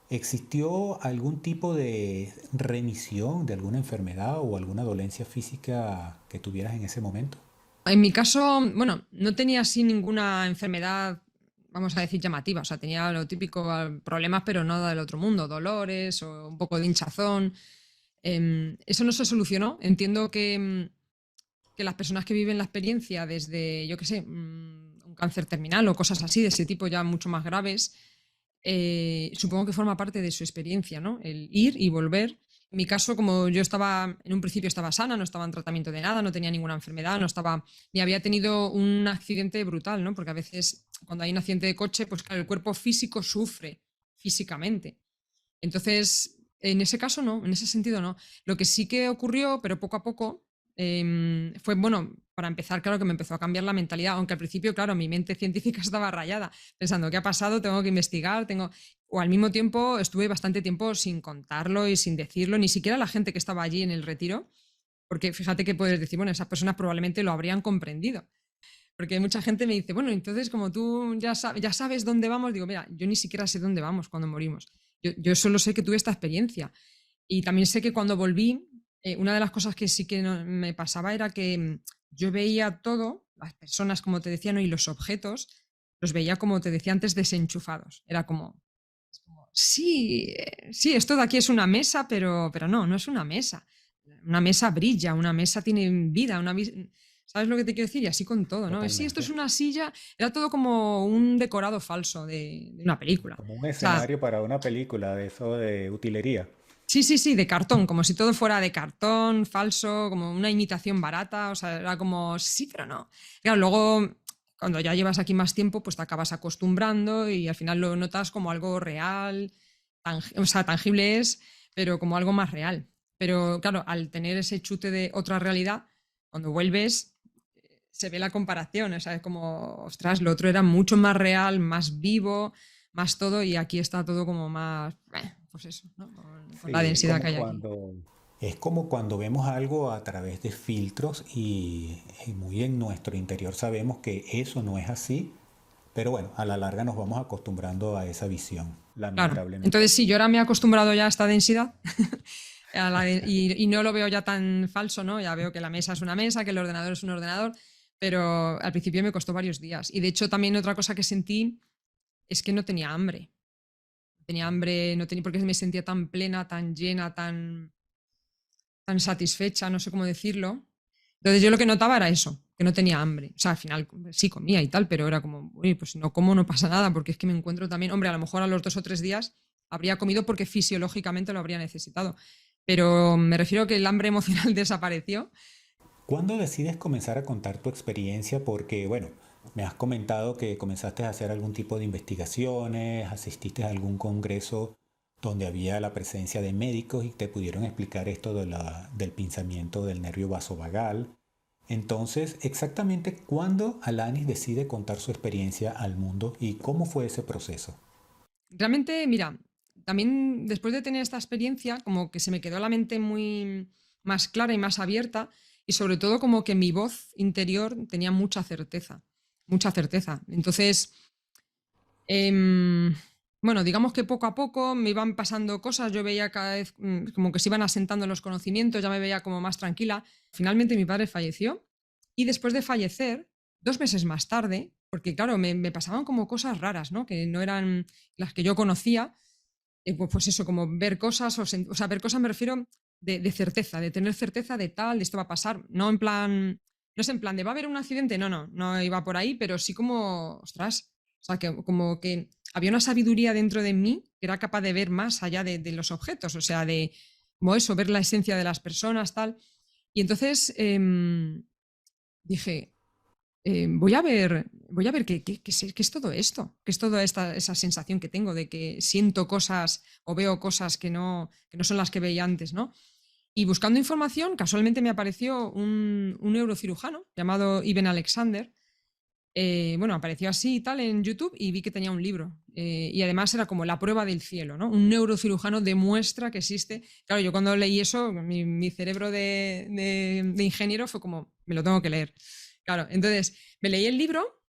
¿existió algún tipo de remisión de alguna enfermedad o alguna dolencia física que tuvieras en ese momento? En mi caso, bueno, no tenía así ninguna enfermedad, vamos a decir, llamativa. O sea, tenía lo típico, problemas, pero nada del otro mundo, dolores o un poco de hinchazón. Eso no se solucionó. Entiendo que las personas que viven la experiencia desde, yo qué sé, un cáncer terminal o cosas así, de ese tipo ya mucho más graves, supongo que forma parte de su experiencia, ¿no? El ir y volver. En mi caso, como yo estaba, en un principio estaba sana, no estaba en tratamiento de nada, no tenía ninguna enfermedad, no estaba, ni había tenido un accidente brutal, ¿no? Porque a veces cuando hay un accidente de coche, pues claro, el cuerpo físico sufre físicamente. Entonces, en ese caso no, en ese sentido no. Lo que sí que ocurrió, pero poco a poco, fue, bueno, para empezar, claro que me empezó a cambiar la mentalidad, aunque al principio, claro, mi mente científica estaba rayada, pensando, ¿qué ha pasado? Tengo que investigar, tengo... O al mismo tiempo estuve bastante tiempo sin contarlo y sin decirlo, ni siquiera la gente que estaba allí en el retiro, porque fíjate que puedes decir, bueno, esas personas probablemente lo habrían comprendido. Porque mucha gente me dice, bueno, entonces como tú ya sabes dónde vamos, digo, mira, yo ni siquiera sé dónde vamos cuando morimos. Yo solo sé que tuve esta experiencia. Y también sé que cuando volví, una de las cosas que sí que me pasaba era que yo veía todo, las personas, como te decía, ¿no? Y los objetos, los veía, como te decía antes, desenchufados. Era como, sí, sí, esto de aquí es una mesa, pero no, no es una mesa. Una mesa brilla, una mesa tiene vida, ¿sabes lo que te quiero decir? Y así con todo, ¿no? Sí, esto es Totalmente. una silla, era todo como un decorado falso de una película. Como un O sea, escenario para una película de eso de utilería. sí, sí, sí, de cartón, como si todo fuera de cartón, falso, como una imitación barata, o sea, era como, sí, pero no. Claro, luego, cuando ya llevas aquí más tiempo, pues te acabas acostumbrando y al final lo notas como algo real, o sea, tangible es, pero como algo más real. Pero claro, al tener ese chute de otra realidad, cuando vuelves, se ve la comparación, o sea, es como, ostras, lo otro era mucho más real, más vivo, más todo, y aquí está todo como más, pues eso, ¿no? Con la Sí, densidad que hay aquí. es como cuando vemos algo a través de filtros y muy en nuestro interior sabemos que eso no es así, pero bueno, a la larga nos vamos acostumbrando a esa visión, Claro. lamentablemente. Entonces, sí, yo ahora me he acostumbrado ya a esta densidad y no lo veo ya tan falso, ¿no? Ya veo que la mesa es una mesa, que el ordenador es un ordenador, pero al principio me costó varios días. Y de hecho, también otra cosa que sentí es que no tenía hambre. No tenía hambre, no tenía, porque me sentía tan plena, tan llena, tan satisfecha, no sé cómo decirlo. Entonces yo lo que notaba era eso, que no tenía hambre. O sea, al final sí comía y tal, pero era como, uy, pues si no como no pasa nada, porque es que me encuentro también, hombre, a lo mejor a los 2 o 3 días habría comido porque fisiológicamente lo habría necesitado. Pero me refiero a que el hambre emocional desapareció. ¿Cuándo decides comenzar a contar tu experiencia? Porque, bueno, me has comentado que comenzaste a hacer algún tipo de investigaciones, asististe a algún congreso donde había la presencia de médicos y te pudieron explicar esto del pinzamiento del nervio vasovagal. Entonces, exactamente cuándo Alanis decide contar su experiencia al mundo y cómo fue ese proceso. Realmente, mira, también después de tener esta experiencia, como que se me quedó la mente muy más clara y más abierta, y sobre todo como que mi voz interior tenía mucha certeza, mucha certeza. Entonces, Em, bueno, digamos que poco a poco me iban pasando cosas, yo veía cada vez como que se iban asentando los conocimientos, ya me veía como más tranquila. Finalmente mi padre falleció y después de fallecer, 2 meses más tarde, porque claro, me pasaban como cosas raras, ¿no? Que no eran las que yo conocía, pues eso, como ver cosas, o sea, ver cosas me refiero de certeza, de tener certeza de tal, de esto va a pasar, no en plan, no es en plan de va a haber un accidente, no, no, no iba por ahí, pero sí como, ostras, o sea, que como que había una sabiduría dentro de mí que era capaz de ver más allá de los objetos, o sea, de como eso, ver la esencia de las personas, tal. Y entonces dije, voy a ver qué es todo esto, qué es toda esa sensación que tengo de que siento cosas o veo cosas que no son las que veía antes, ¿no? Y buscando información, casualmente me apareció un neurocirujano llamado Iben Alexander. Bueno, apareció así y tal en YouTube y vi que tenía un libro. y además era como la prueba del cielo, ¿no? Un neurocirujano demuestra que existe. Claro, yo cuando leí eso, mi cerebro de ingeniero fue como, me lo tengo que leer. Claro, entonces me leí el libro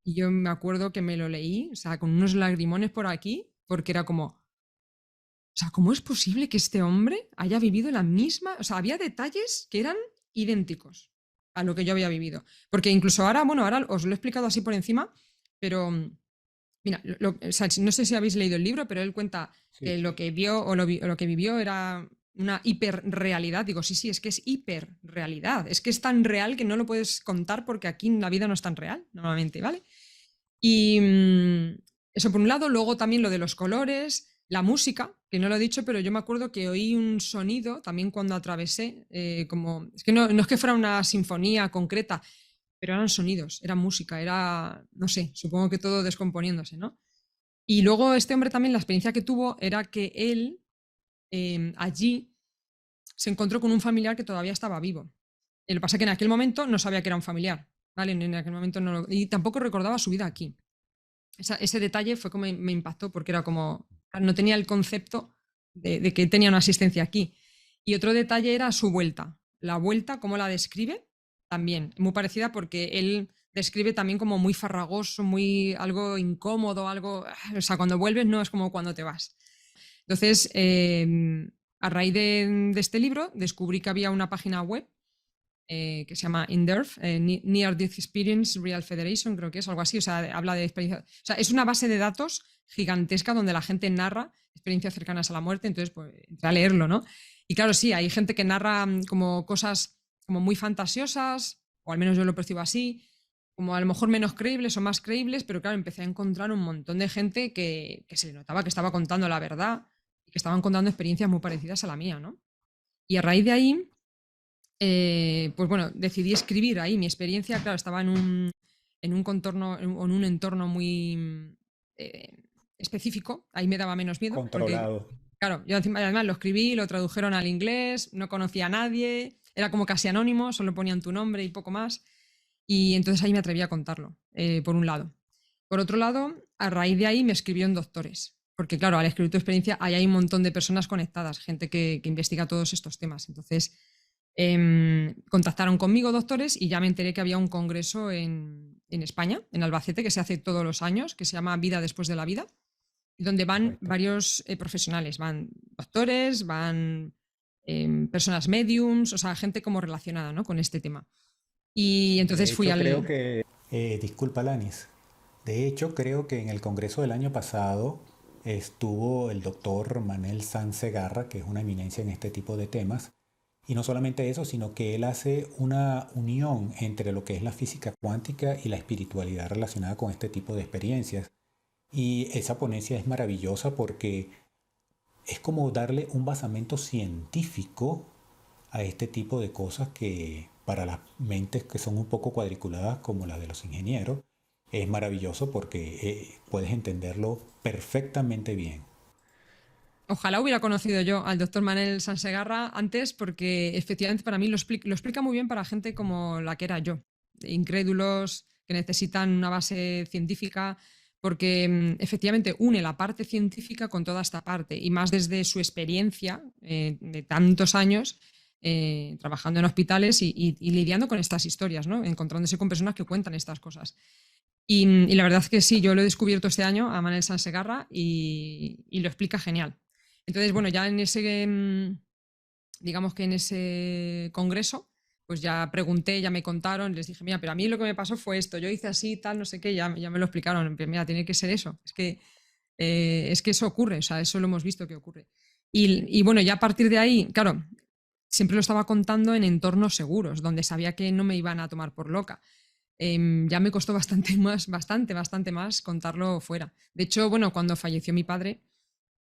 y yo me acuerdo que me lo leí, o sea, con unos lagrimones por aquí, porque era como, o sea, ¿cómo es posible que este hombre haya vivido la misma? O sea, había detalles que eran idénticos a lo que yo había vivido. Porque incluso ahora, bueno, ahora os lo he explicado así por encima, pero mira, o sea, no sé si habéis leído el libro, pero él cuenta Sí. que lo que vio o lo que vivió era una hiperrealidad. Digo, sí, sí, es que es hiperrealidad. Es que es tan real que no lo puedes contar porque aquí en la vida no es tan real, normalmente, ¿vale? Y eso por un lado, luego también lo de los colores, la música, que no lo he dicho, pero yo me acuerdo que oí un sonido también cuando atravesé, como, es que no es que fuera una sinfonía concreta, pero eran sonidos, era música, era, no sé, supongo que todo descomponiéndose, ¿no? Y luego este hombre también, la experiencia que tuvo era que él allí se encontró con un familiar que todavía estaba vivo. Lo que pasa es que en aquel momento no sabía que era un familiar, ¿vale? En aquel momento no y tampoco recordaba su vida aquí. Ese detalle fue como me impactó porque era como, no tenía el concepto de que tenía una asistencia aquí. Y otro detalle era su vuelta. La vuelta, cómo la describe, también muy parecida porque él describe también como muy farragoso, muy algo incómodo, algo, o sea, cuando vuelves no es como cuando te vas. Entonces, a raíz de este libro descubrí que había una página web que se llama INDERF, Near Death Experience Real Federation, creo que es algo así, o sea, habla de experiencia, o sea, es una base de datos gigantesca donde la gente narra experiencias cercanas a la muerte, entonces pues entré a leerlo, ¿no? Y claro, sí, hay gente que narra como cosas como muy fantasiosas, o al menos yo lo percibo así, como a lo mejor menos creíbles o más creíbles, pero claro, empecé a encontrar un montón de gente que se le notaba que estaba contando la verdad y que estaban contando experiencias muy parecidas a la mía, ¿no? Y a raíz de ahí, pues bueno, decidí escribir ahí mi experiencia. Claro, estaba en un contorno, en un entorno muy eh, específico. Ahí me daba menos miedo, porque, Controlado. claro, yo además lo escribí, lo tradujeron al inglés, no conocía a nadie, era como casi anónimo, solo ponían tu nombre y poco más. Y entonces ahí me atreví a contarlo, por un lado. Por otro lado, a raíz de ahí me escribieron doctores. Porque claro, al escribir tu experiencia, ahí hay un montón de personas conectadas, gente que investiga todos estos temas. Entonces, contactaron conmigo doctores y ya me enteré que había un congreso en España, en Albacete, que se hace todos los años, que se llama Vida después de la vida, y donde van Correcto. varios profesionales, van doctores, van personas mediums, o sea, gente como relacionada, ¿no?, con este tema. Y entonces De fui hecho, creo al... que, disculpa, Lanis. De hecho, creo que en el Congreso del año pasado estuvo el doctor Manel Sanz Segarra, que es una eminencia en este tipo de temas. Y no solamente eso, sino que él hace una unión entre lo que es la física cuántica y la espiritualidad relacionada con este tipo de experiencias. Y esa ponencia es maravillosa porque es como darle un basamento científico a este tipo de cosas que para las mentes que son un poco cuadriculadas como las de los ingenieros, es maravilloso porque puedes entenderlo perfectamente bien. Ojalá hubiera conocido yo al doctor Manel Sansegarra antes, porque efectivamente para mí lo explica muy bien para gente como la que era yo, incrédulos, que necesitan una base científica, porque efectivamente une la parte científica con toda esta parte, y más desde su experiencia de tantos años trabajando en hospitales y lidiando con estas historias, ¿no? Encontrándose con personas que cuentan estas cosas. Y la verdad es que sí, yo lo he descubierto este año a Manel Sansegarra y lo explica genial. Entonces, bueno, ya en ese, digamos que en ese congreso, pues ya pregunté, ya me contaron, les dije, mira, pero a mí lo que me pasó fue esto, yo hice así, tal, no sé qué, ya me lo explicaron, pero mira, tiene que ser eso, es que eso ocurre, o sea, eso lo hemos visto que ocurre. Y bueno, ya a partir de ahí, claro, siempre lo estaba contando en entornos seguros, donde sabía que no me iban a tomar por loca. Ya me costó bastante más, bastante más contarlo fuera. De hecho, bueno, cuando falleció mi padre,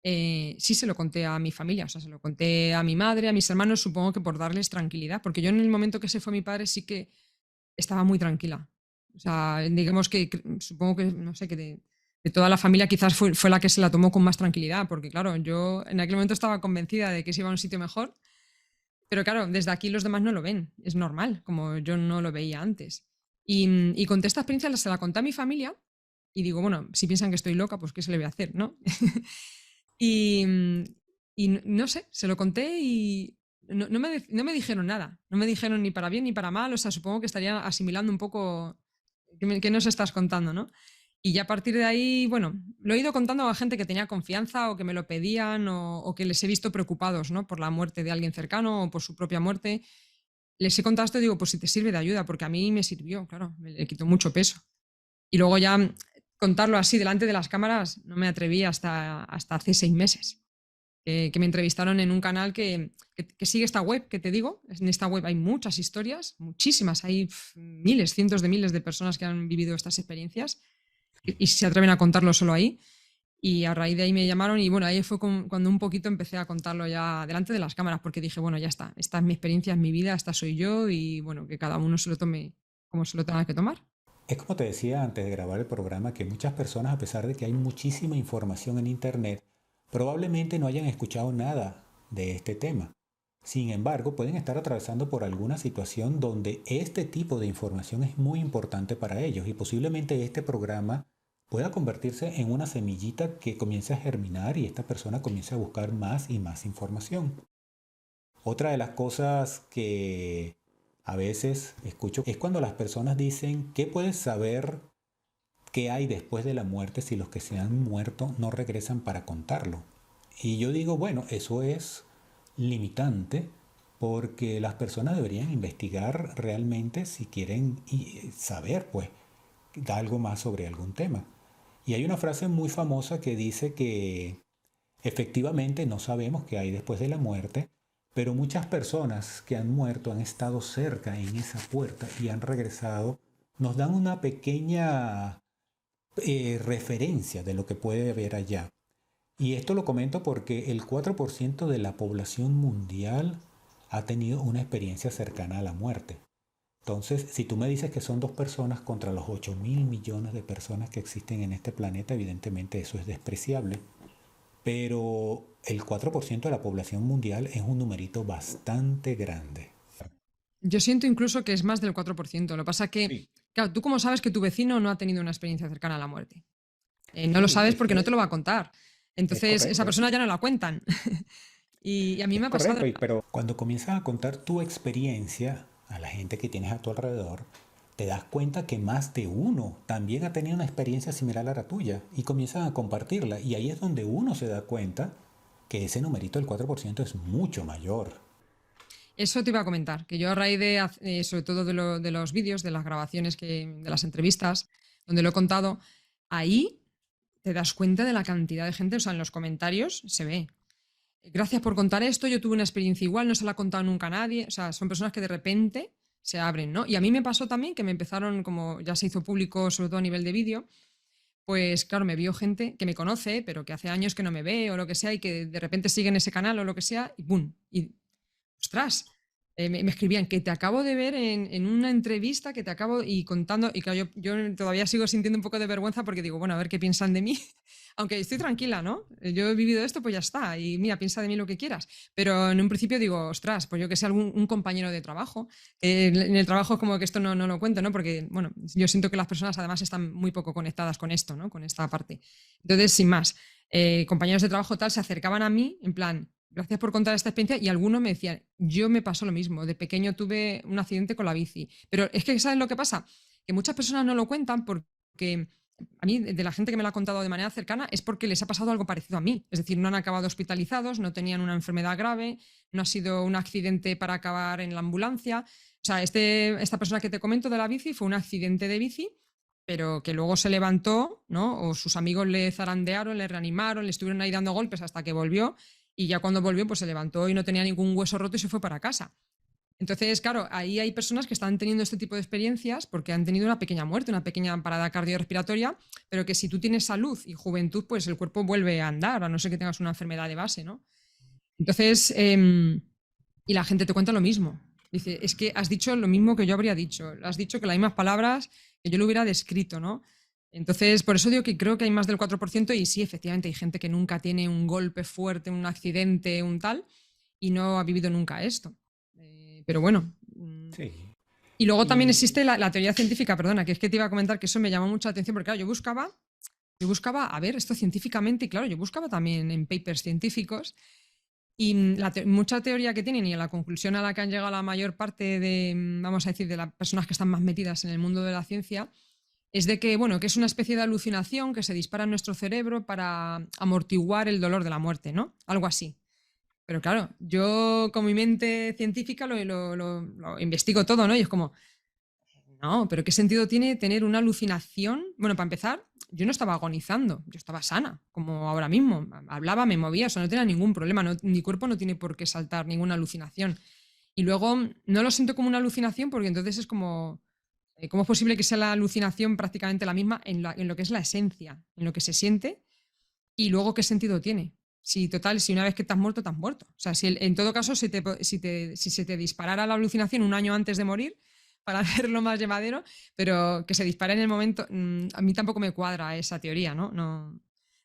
sí se lo conté a mi familia, o sea, se lo conté a mi madre, a mis hermanos, supongo que por darles tranquilidad, porque yo en el momento que se fue mi padre sí que estaba muy tranquila. O sea, digamos que supongo que, no sé, que de toda la familia quizás fue la que se la tomó con más tranquilidad, porque claro, yo en aquel momento estaba convencida de que se iba a un sitio mejor, pero claro, desde aquí los demás no lo ven, es normal, como yo no lo veía antes. Y conté esta experiencia, se la conté a mi familia y digo, bueno, si piensan que estoy loca, pues ¿qué se le voy a hacer, no? Y, no sé, se lo conté y no me dijeron nada, no me dijeron ni para bien ni para mal, o sea, supongo que estarían asimilando un poco qué nos estás contando, ¿no? Y ya a partir de ahí, bueno, lo he ido contando a gente que tenía confianza o que me lo pedían o que les he visto preocupados, ¿no? Por la muerte de alguien cercano o por su propia muerte. Les he contado esto y digo, pues si te sirve de ayuda, porque a mí me sirvió, claro, me le quitó mucho peso. Y luego ya contarlo así delante de las cámaras no me atreví hasta hace 6 meses, que me entrevistaron en un canal que sigue esta web que te digo. En esta web hay muchas historias, muchísimas, hay miles, cientos de miles de personas que han vivido estas experiencias y se atreven a contarlo solo ahí. Y a raíz de ahí me llamaron y bueno, ahí fue cuando un poquito empecé a contarlo ya delante de las cámaras, porque dije, bueno, ya está, esta es mi experiencia, es mi vida, esta soy yo y bueno, que cada uno se lo tome como se lo tenga que tomar. Es como te decía antes de grabar el programa que muchas personas, a pesar de que hay muchísima información en Internet, probablemente no hayan escuchado nada de este tema. Sin embargo, pueden estar atravesando por alguna situación donde este tipo de información es muy importante para ellos y posiblemente este programa pueda convertirse en una semillita que comience a germinar y esta persona comience a buscar más y más información. Otra de las cosas que a veces escucho es cuando las personas dicen, ¿qué puedes saber qué hay después de la muerte si los que se han muerto no regresan para contarlo? Y yo digo, bueno, eso es limitante porque las personas deberían investigar realmente si quieren saber, pues, algo más sobre algún tema. Y hay una frase muy famosa que dice que efectivamente no sabemos qué hay después de la muerte, pero muchas personas que han muerto han estado cerca en esa puerta y han regresado, nos dan una pequeña referencia de lo que puede haber allá. Y esto lo comento porque el 4% de la población mundial ha tenido una experiencia cercana a la muerte. Entonces, si tú me dices que son 2 personas contra los 8.000 millones de personas que existen en este planeta, evidentemente eso es despreciable. Pero el 4% de la población mundial es un numerito bastante grande. Yo siento incluso que es más del 4%. Lo que pasa que, Sí, claro, tú cómo sabes que tu vecino no ha tenido una experiencia cercana a la muerte. No lo sí, sabes porque eso no te lo va a contar. es Entonces, esa correcto. persona ya no la cuentan. Y a mí Es me ha pasado. correcto, pero cuando comienzas a contar tu experiencia a la gente que tienes a tu alrededor, te das cuenta que más de uno también ha tenido una experiencia similar a la tuya y comienzan a compartirla. Y ahí es donde uno se da cuenta que ese numerito del 4% es mucho mayor. Eso te iba a comentar, que yo a raíz de, sobre todo de los vídeos, de las grabaciones, de las entrevistas, donde lo he contado, ahí te das cuenta de la cantidad de gente, o sea, en los comentarios se ve. Gracias por contar esto, yo tuve una experiencia igual, no se la ha contado nunca a nadie. O sea, son personas que de repente se abren, ¿no? Y a mí me pasó también que me empezaron, como ya se hizo público, sobre todo a nivel de vídeo, pues claro, me vio gente que me conoce, pero que hace años que no me ve o lo que sea, y que de repente siguen ese canal o lo que sea, y ¡pum! Y ostras, me escribían que te acabo de ver en una entrevista que te acabo y contando, y claro, yo todavía sigo sintiendo un poco de vergüenza porque digo, bueno, a ver qué piensan de mí, aunque estoy tranquila, ¿no? Yo he vivido esto, pues ya está, y mira, piensa de mí lo que quieras, pero en un principio digo, ostras, pues yo que sé, algún un compañero de trabajo, en el trabajo es como que esto no lo cuento, ¿no? Porque, bueno, yo siento que las personas además están muy poco conectadas con esto, ¿no? Con esta parte. Entonces, sin más, compañeros de trabajo tal se acercaban a mí en plan, gracias por contar esta experiencia. Y algunos me decían, yo me pasó lo mismo, de pequeño tuve un accidente con la bici. Pero es que, ¿sabes lo que pasa? Que muchas personas no lo cuentan porque a mí, de la gente que me lo ha contado de manera cercana, es porque les ha pasado algo parecido a mí. Es decir, no han acabado hospitalizados, no tenían una enfermedad grave, no ha sido un accidente para acabar en la ambulancia. O sea, esta persona que te comento de la bici fue un accidente de bici, pero que luego se levantó, ¿no? O sus amigos le zarandearon, le reanimaron, le estuvieron ahí dando golpes hasta que volvió y ya cuando volvió pues se levantó y no tenía ningún hueso roto y se fue para casa. Entonces, claro, ahí hay personas que están teniendo este tipo de experiencias porque han tenido una pequeña muerte, una pequeña parada cardiorrespiratoria, pero que si tú tienes salud y juventud, pues el cuerpo vuelve a andar, a no ser que tengas una enfermedad de base, ¿no? Entonces, y la gente te cuenta lo mismo. Dice, es que has dicho lo mismo que yo habría dicho, has dicho que las mismas palabras que yo lo hubiera descrito, ¿no? Entonces, por eso digo que creo que hay más del 4% y sí, efectivamente, hay gente que nunca tiene un golpe fuerte, un accidente, un tal, y no ha vivido nunca esto. Pero bueno. Sí. Y luego también Y existe la teoría científica, perdona, que es que te iba a comentar que eso me llamó mucha atención, porque claro, yo buscaba Yo buscaba, a ver, esto científicamente, y claro, yo buscaba también en papers científicos, y mucha teoría que tienen y la conclusión a la que han llegado la mayor parte de, vamos a decir, de las personas que están más metidas en el mundo de la ciencia, es de que, bueno, que es una especie de alucinación que se dispara en nuestro cerebro para amortiguar el dolor de la muerte, ¿no? Algo así. Pero claro, yo con mi mente científica lo investigo todo, ¿no? Y es como, no, pero ¿qué sentido tiene tener una alucinación? Bueno, para empezar, yo no estaba agonizando, yo estaba sana, como ahora mismo. Hablaba, me movía, o sea, no tenía ningún problema, mi cuerpo no tiene por qué saltar ninguna alucinación. Y luego no lo siento como una alucinación porque entonces es como, ¿cómo es posible que sea la alucinación prácticamente la misma en lo que es la esencia, en lo que se siente? Y luego, ¿qué sentido tiene? Si total, si una vez que te has muerto, te has muerto. O sea, si en todo caso, si se te disparara la alucinación un año antes de morir, para hacerlo más llevadero, pero que se dispare en el momento, a mí tampoco me cuadra esa teoría, ¿no? No.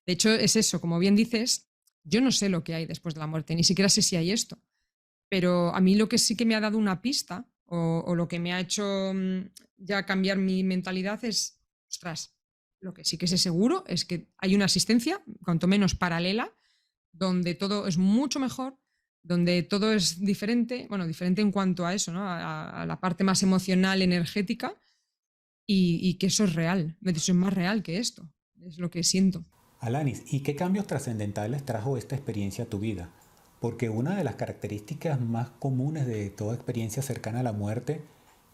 De hecho, es eso, como bien dices, yo no sé lo que hay después de la muerte, ni siquiera sé si hay esto. Pero a mí lo que sí que me ha dado una pista, o lo que me ha hecho ya cambiar mi mentalidad es, ostras, lo que sí que sé seguro es que hay una existencia, cuanto menos paralela, donde todo es mucho mejor, donde todo es diferente, bueno, diferente en cuanto a eso, ¿no? A la parte más emocional, energética, y que eso es real, eso es más real que esto, es lo que siento. Alanis, ¿y qué cambios trascendentales trajo esta experiencia a tu vida? Porque una de las características más comunes de toda experiencia cercana a la muerte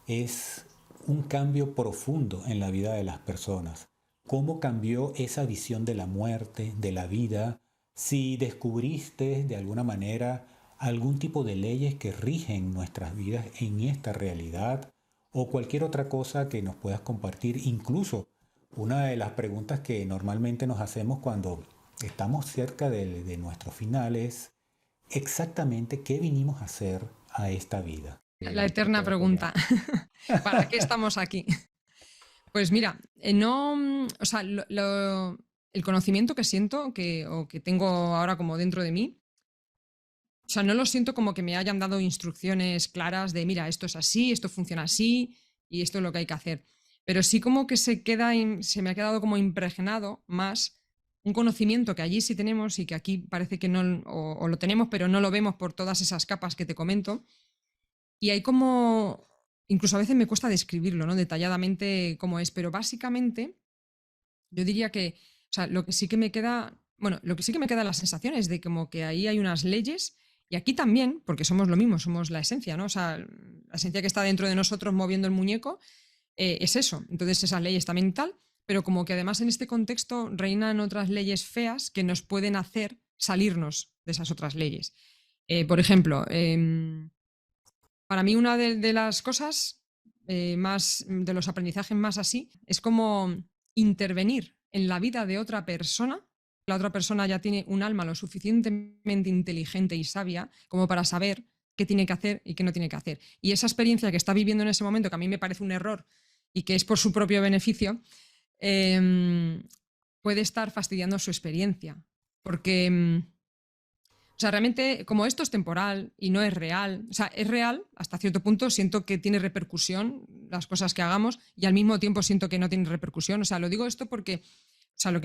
es un cambio profundo en la vida de las personas. ¿Cómo cambió esa visión de la muerte, de la vida? Si descubriste de alguna manera algún tipo de leyes que rigen nuestras vidas en esta realidad o cualquier otra cosa que nos puedas compartir, incluso una de las preguntas que normalmente nos hacemos cuando estamos cerca de nuestros finales, exactamente qué vinimos a hacer a esta vida. La Te eterna puedo apoyar. pregunta, ¿para qué estamos aquí? Pues mira, no, o sea, el conocimiento que siento o que tengo ahora como dentro de mí, o sea, no lo siento como que me hayan dado instrucciones claras de, mira, esto es así, esto funciona así y esto es lo que hay que hacer. Pero sí como que se me ha quedado como impregnado más un conocimiento que allí sí tenemos y que aquí parece que no, o lo tenemos, pero no lo vemos por todas esas capas que te comento. Y hay como, incluso a veces me cuesta describirlo, ¿no? Detalladamente cómo es, pero básicamente yo diría que, o sea, lo que sí que me queda, bueno, lo que sí que me queda la sensación es de como que ahí hay unas leyes y aquí también, porque somos lo mismo, somos la esencia, ¿no? O sea, la esencia que está dentro de nosotros moviendo el muñeco es eso. Entonces esas leyes también tal, pero como que además en este contexto reinan otras leyes feas que nos pueden hacer salirnos de esas otras leyes. Por ejemplo, para mí una de las cosas más, de los aprendizajes más así, es como intervenir en la vida de otra persona. La otra persona ya tiene un alma lo suficientemente inteligente y sabia como para saber qué tiene que hacer y qué no tiene que hacer. Y esa experiencia que está viviendo en ese momento, que a mí me parece un error y que es por su propio beneficio, puede estar fastidiando su experiencia. Porque o sea, realmente, como esto es temporal y no es real, o sea, es real hasta cierto punto, siento que tiene repercusión las cosas que hagamos y al mismo tiempo siento que no tiene repercusión. O sea, lo digo esto porque, o sea, lo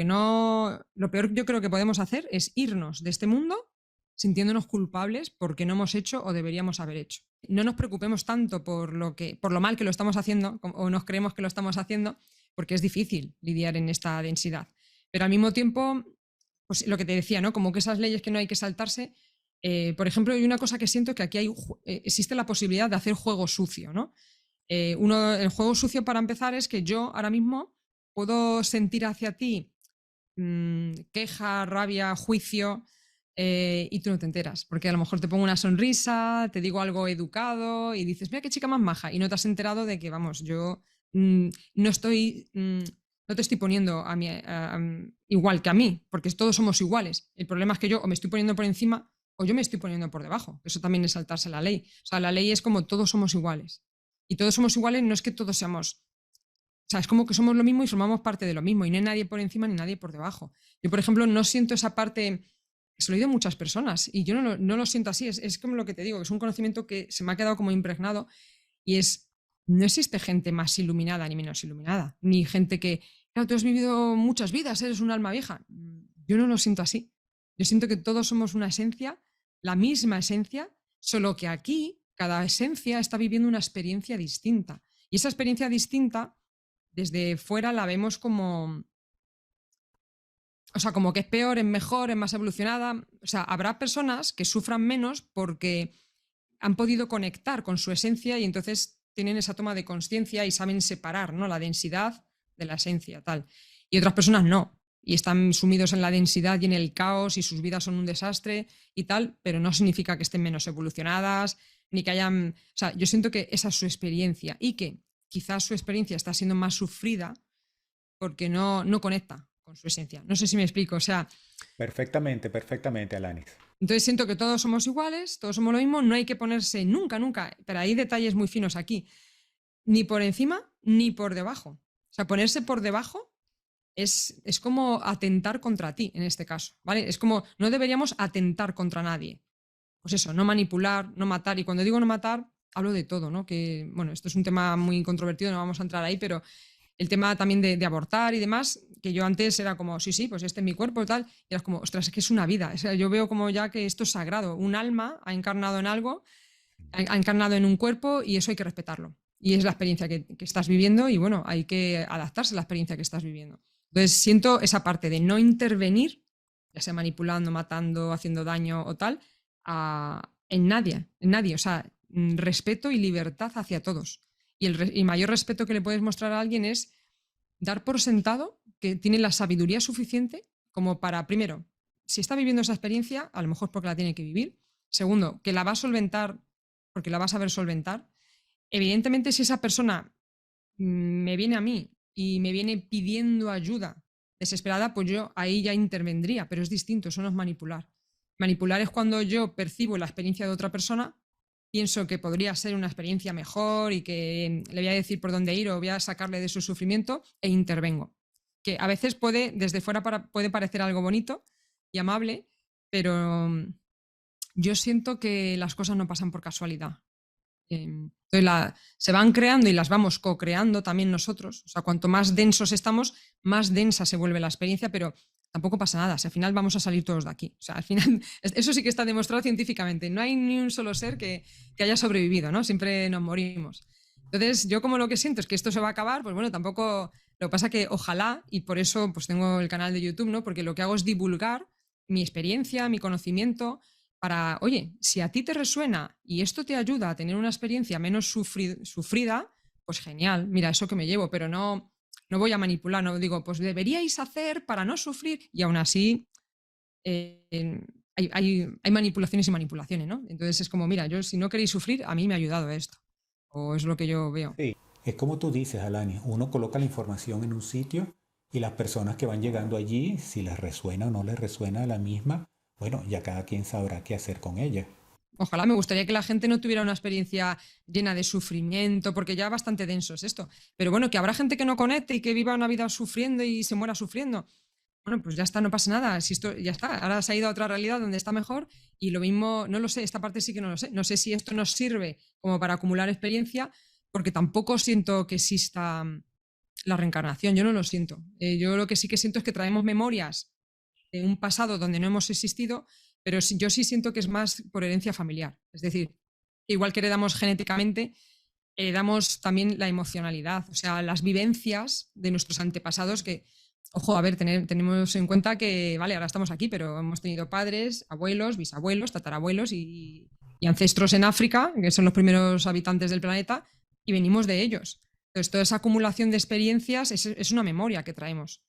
peor yo creo que podemos hacer es irnos de este mundo sintiéndonos culpables porque no hemos hecho o deberíamos haber hecho. No nos preocupemos tanto por lo mal que lo estamos haciendo o nos creemos que lo estamos haciendo, porque es difícil lidiar en esta densidad. Pero al mismo tiempo pues lo que te decía, ¿no? Como que esas leyes que no hay que saltarse. Por ejemplo, hay una cosa que siento que aquí existe la posibilidad de hacer juego sucio, ¿no? El juego sucio para empezar es que yo ahora mismo puedo sentir hacia ti queja, rabia, juicio, y tú no te enteras, porque a lo mejor te pongo una sonrisa, te digo algo educado y dices, mira qué chica más maja, y no te has enterado de que, vamos, yo no estoy, no te estoy poniendo igual que a mí, porque todos somos iguales. El problema es que yo o me estoy poniendo por encima o yo me estoy poniendo por debajo. Eso también es saltarse la ley. O sea, la ley es como todos somos iguales. Y todos somos iguales no es que todos seamos, o sea, es como que somos lo mismo y formamos parte de lo mismo y no hay nadie por encima ni nadie por debajo. Yo, por ejemplo, no siento esa parte, se lo he oído a muchas personas y yo no lo siento así. Es como lo que te digo, que es un conocimiento que se me ha quedado como impregnado y es, no existe gente más iluminada ni menos iluminada, ni gente claro, tú has vivido muchas vidas, eres un alma vieja. Yo no lo siento así. Yo siento que todos somos una esencia, la misma esencia, solo que aquí cada esencia está viviendo una experiencia distinta. Y esa experiencia distinta, desde fuera la vemos como, o sea, como que es peor, es mejor, es más evolucionada. O sea, habrá personas que sufran menos porque han podido conectar con su esencia y entonces tienen esa toma de conciencia y saben separar, ¿no?, la densidad de la esencia, tal. Y otras personas no. Y están sumidos en la densidad y en el caos y sus vidas son un desastre y tal, pero no significa que estén menos evolucionadas, ni que hayan... O sea, yo siento que esa es su experiencia y que quizás su experiencia está siendo más sufrida porque no conecta con su esencia. No sé si me explico. O sea, Perfectamente, perfectamente, Alanis. entonces siento que todos somos iguales, todos somos lo mismo, no hay que ponerse nunca, nunca, pero hay detalles muy finos aquí, ni por encima ni por debajo. O sea, ponerse por debajo es como atentar contra ti en este caso, ¿vale? Es como no deberíamos atentar contra nadie. Pues eso, no manipular, no matar. Y cuando digo no matar, hablo de todo, ¿no? Que, bueno, esto es un tema muy controvertido, no vamos a entrar ahí, pero el tema también de abortar y demás, que yo antes era como, sí, sí, pues este es mi cuerpo y tal, y eras como, ostras, es que es una vida. O sea, yo veo como ya que esto es sagrado. Un alma ha encarnado en algo, ha encarnado en un cuerpo y eso hay que respetarlo. Y es la experiencia que estás viviendo y bueno, hay que adaptarse a la experiencia que estás viviendo. Entonces siento esa parte de no intervenir, ya sea manipulando, matando, haciendo daño o tal, en nadie, en nadie. O sea, respeto y libertad hacia todos. Y el mayor respeto que le puedes mostrar a alguien es dar por sentado que tiene la sabiduría suficiente como para, primero, si está viviendo esa experiencia, a lo mejor porque la tiene que vivir. Segundo, que la va a solventar porque la va a saber solventar. Evidentemente, si esa persona me viene a mí y me viene pidiendo ayuda desesperada, pues yo ahí ya intervendría, pero es distinto, eso no es manipular. Manipular es cuando yo percibo la experiencia de otra persona, pienso que podría ser una experiencia mejor y que le voy a decir por dónde ir o voy a sacarle de su sufrimiento e intervengo. Que a veces puede, desde fuera puede parecer algo bonito y amable, pero yo siento que las cosas no pasan por casualidad. Entonces se van creando y las vamos co-creando también nosotros. O sea, cuanto más densos estamos, más densa se vuelve la experiencia, pero tampoco pasa nada. Si al final vamos a salir todos de aquí. O sea, al final, eso sí que está demostrado científicamente. No hay ni un solo ser que haya sobrevivido, ¿no? Siempre nos morimos. Entonces, yo como lo que siento es que esto se va a acabar, pues bueno, tampoco... Lo que pasa que ojalá, y por eso pues tengo el canal de YouTube, ¿no? Porque lo que hago es divulgar mi experiencia, mi conocimiento, para, oye, si a ti te resuena y esto te ayuda a tener una experiencia menos sufrida, pues genial, mira, eso que me llevo, pero no voy a manipular, no digo, pues deberíais hacer para no sufrir y aún así hay manipulaciones y manipulaciones, ¿no? Entonces es como, mira, yo si no queréis sufrir, a mí me ha ayudado esto, o es lo que yo veo. Sí, es como tú dices, Alanis, uno coloca la información en un sitio y las personas que van llegando allí, si les resuena o no les resuena la misma, bueno, ya cada quien sabrá qué hacer con ella. Ojalá me gustaría que la gente no tuviera una experiencia llena de sufrimiento, porque ya bastante denso es esto. Pero bueno, que habrá gente que no conecte y que viva una vida sufriendo y se muera sufriendo. Bueno, pues ya está, no pasa nada. Si esto ya está, ahora se ha ido a otra realidad donde está mejor y lo mismo, no lo sé, esta parte sí que no lo sé. No sé si esto nos sirve como para acumular experiencia, porque tampoco siento que exista la reencarnación, yo no lo siento. Yo lo que sí que siento es que traemos memorias de un pasado donde no hemos existido, pero yo sí siento que es más por herencia familiar. Es decir, igual que heredamos genéticamente, heredamos también la emocionalidad, o sea, las vivencias de nuestros antepasados que, ojo, a ver, tenemos en cuenta que, vale, ahora estamos aquí, pero hemos tenido padres, abuelos, bisabuelos, tatarabuelos y ancestros en África, que son los primeros habitantes del planeta, y venimos de ellos. Entonces, toda esa acumulación de experiencias es una memoria que traemos.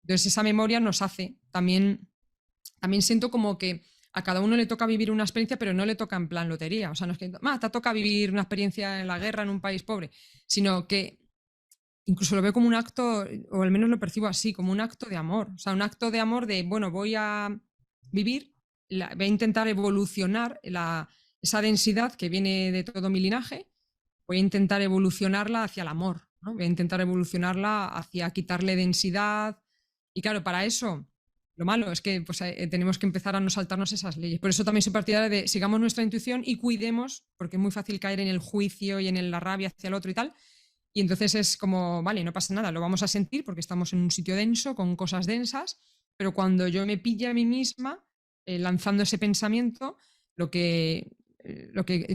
Entonces, esa memoria nos hace también siento como que a cada uno le toca vivir una experiencia, pero no le toca en plan lotería. O sea, no es que te toca vivir una experiencia en la guerra en un país pobre, sino que incluso lo veo como un acto, o al menos lo percibo así, como un acto de amor. O sea, un acto de amor de, bueno, voy a vivir, voy a intentar evolucionar esa densidad que viene de todo mi linaje, voy a intentar evolucionarla hacia el amor, ¿no? Voy a intentar evolucionarla hacia quitarle densidad. Y claro, para eso lo malo es que pues, tenemos que empezar a no saltarnos esas leyes. Por eso también soy partidaria de sigamos nuestra intuición y cuidemos, porque es muy fácil caer en el juicio y en la rabia hacia el otro y tal, Y entonces es como, vale, no pasa nada, lo vamos a sentir porque estamos en un sitio denso, con cosas densas, pero cuando yo me pille a mí misma lanzando ese pensamiento, lo que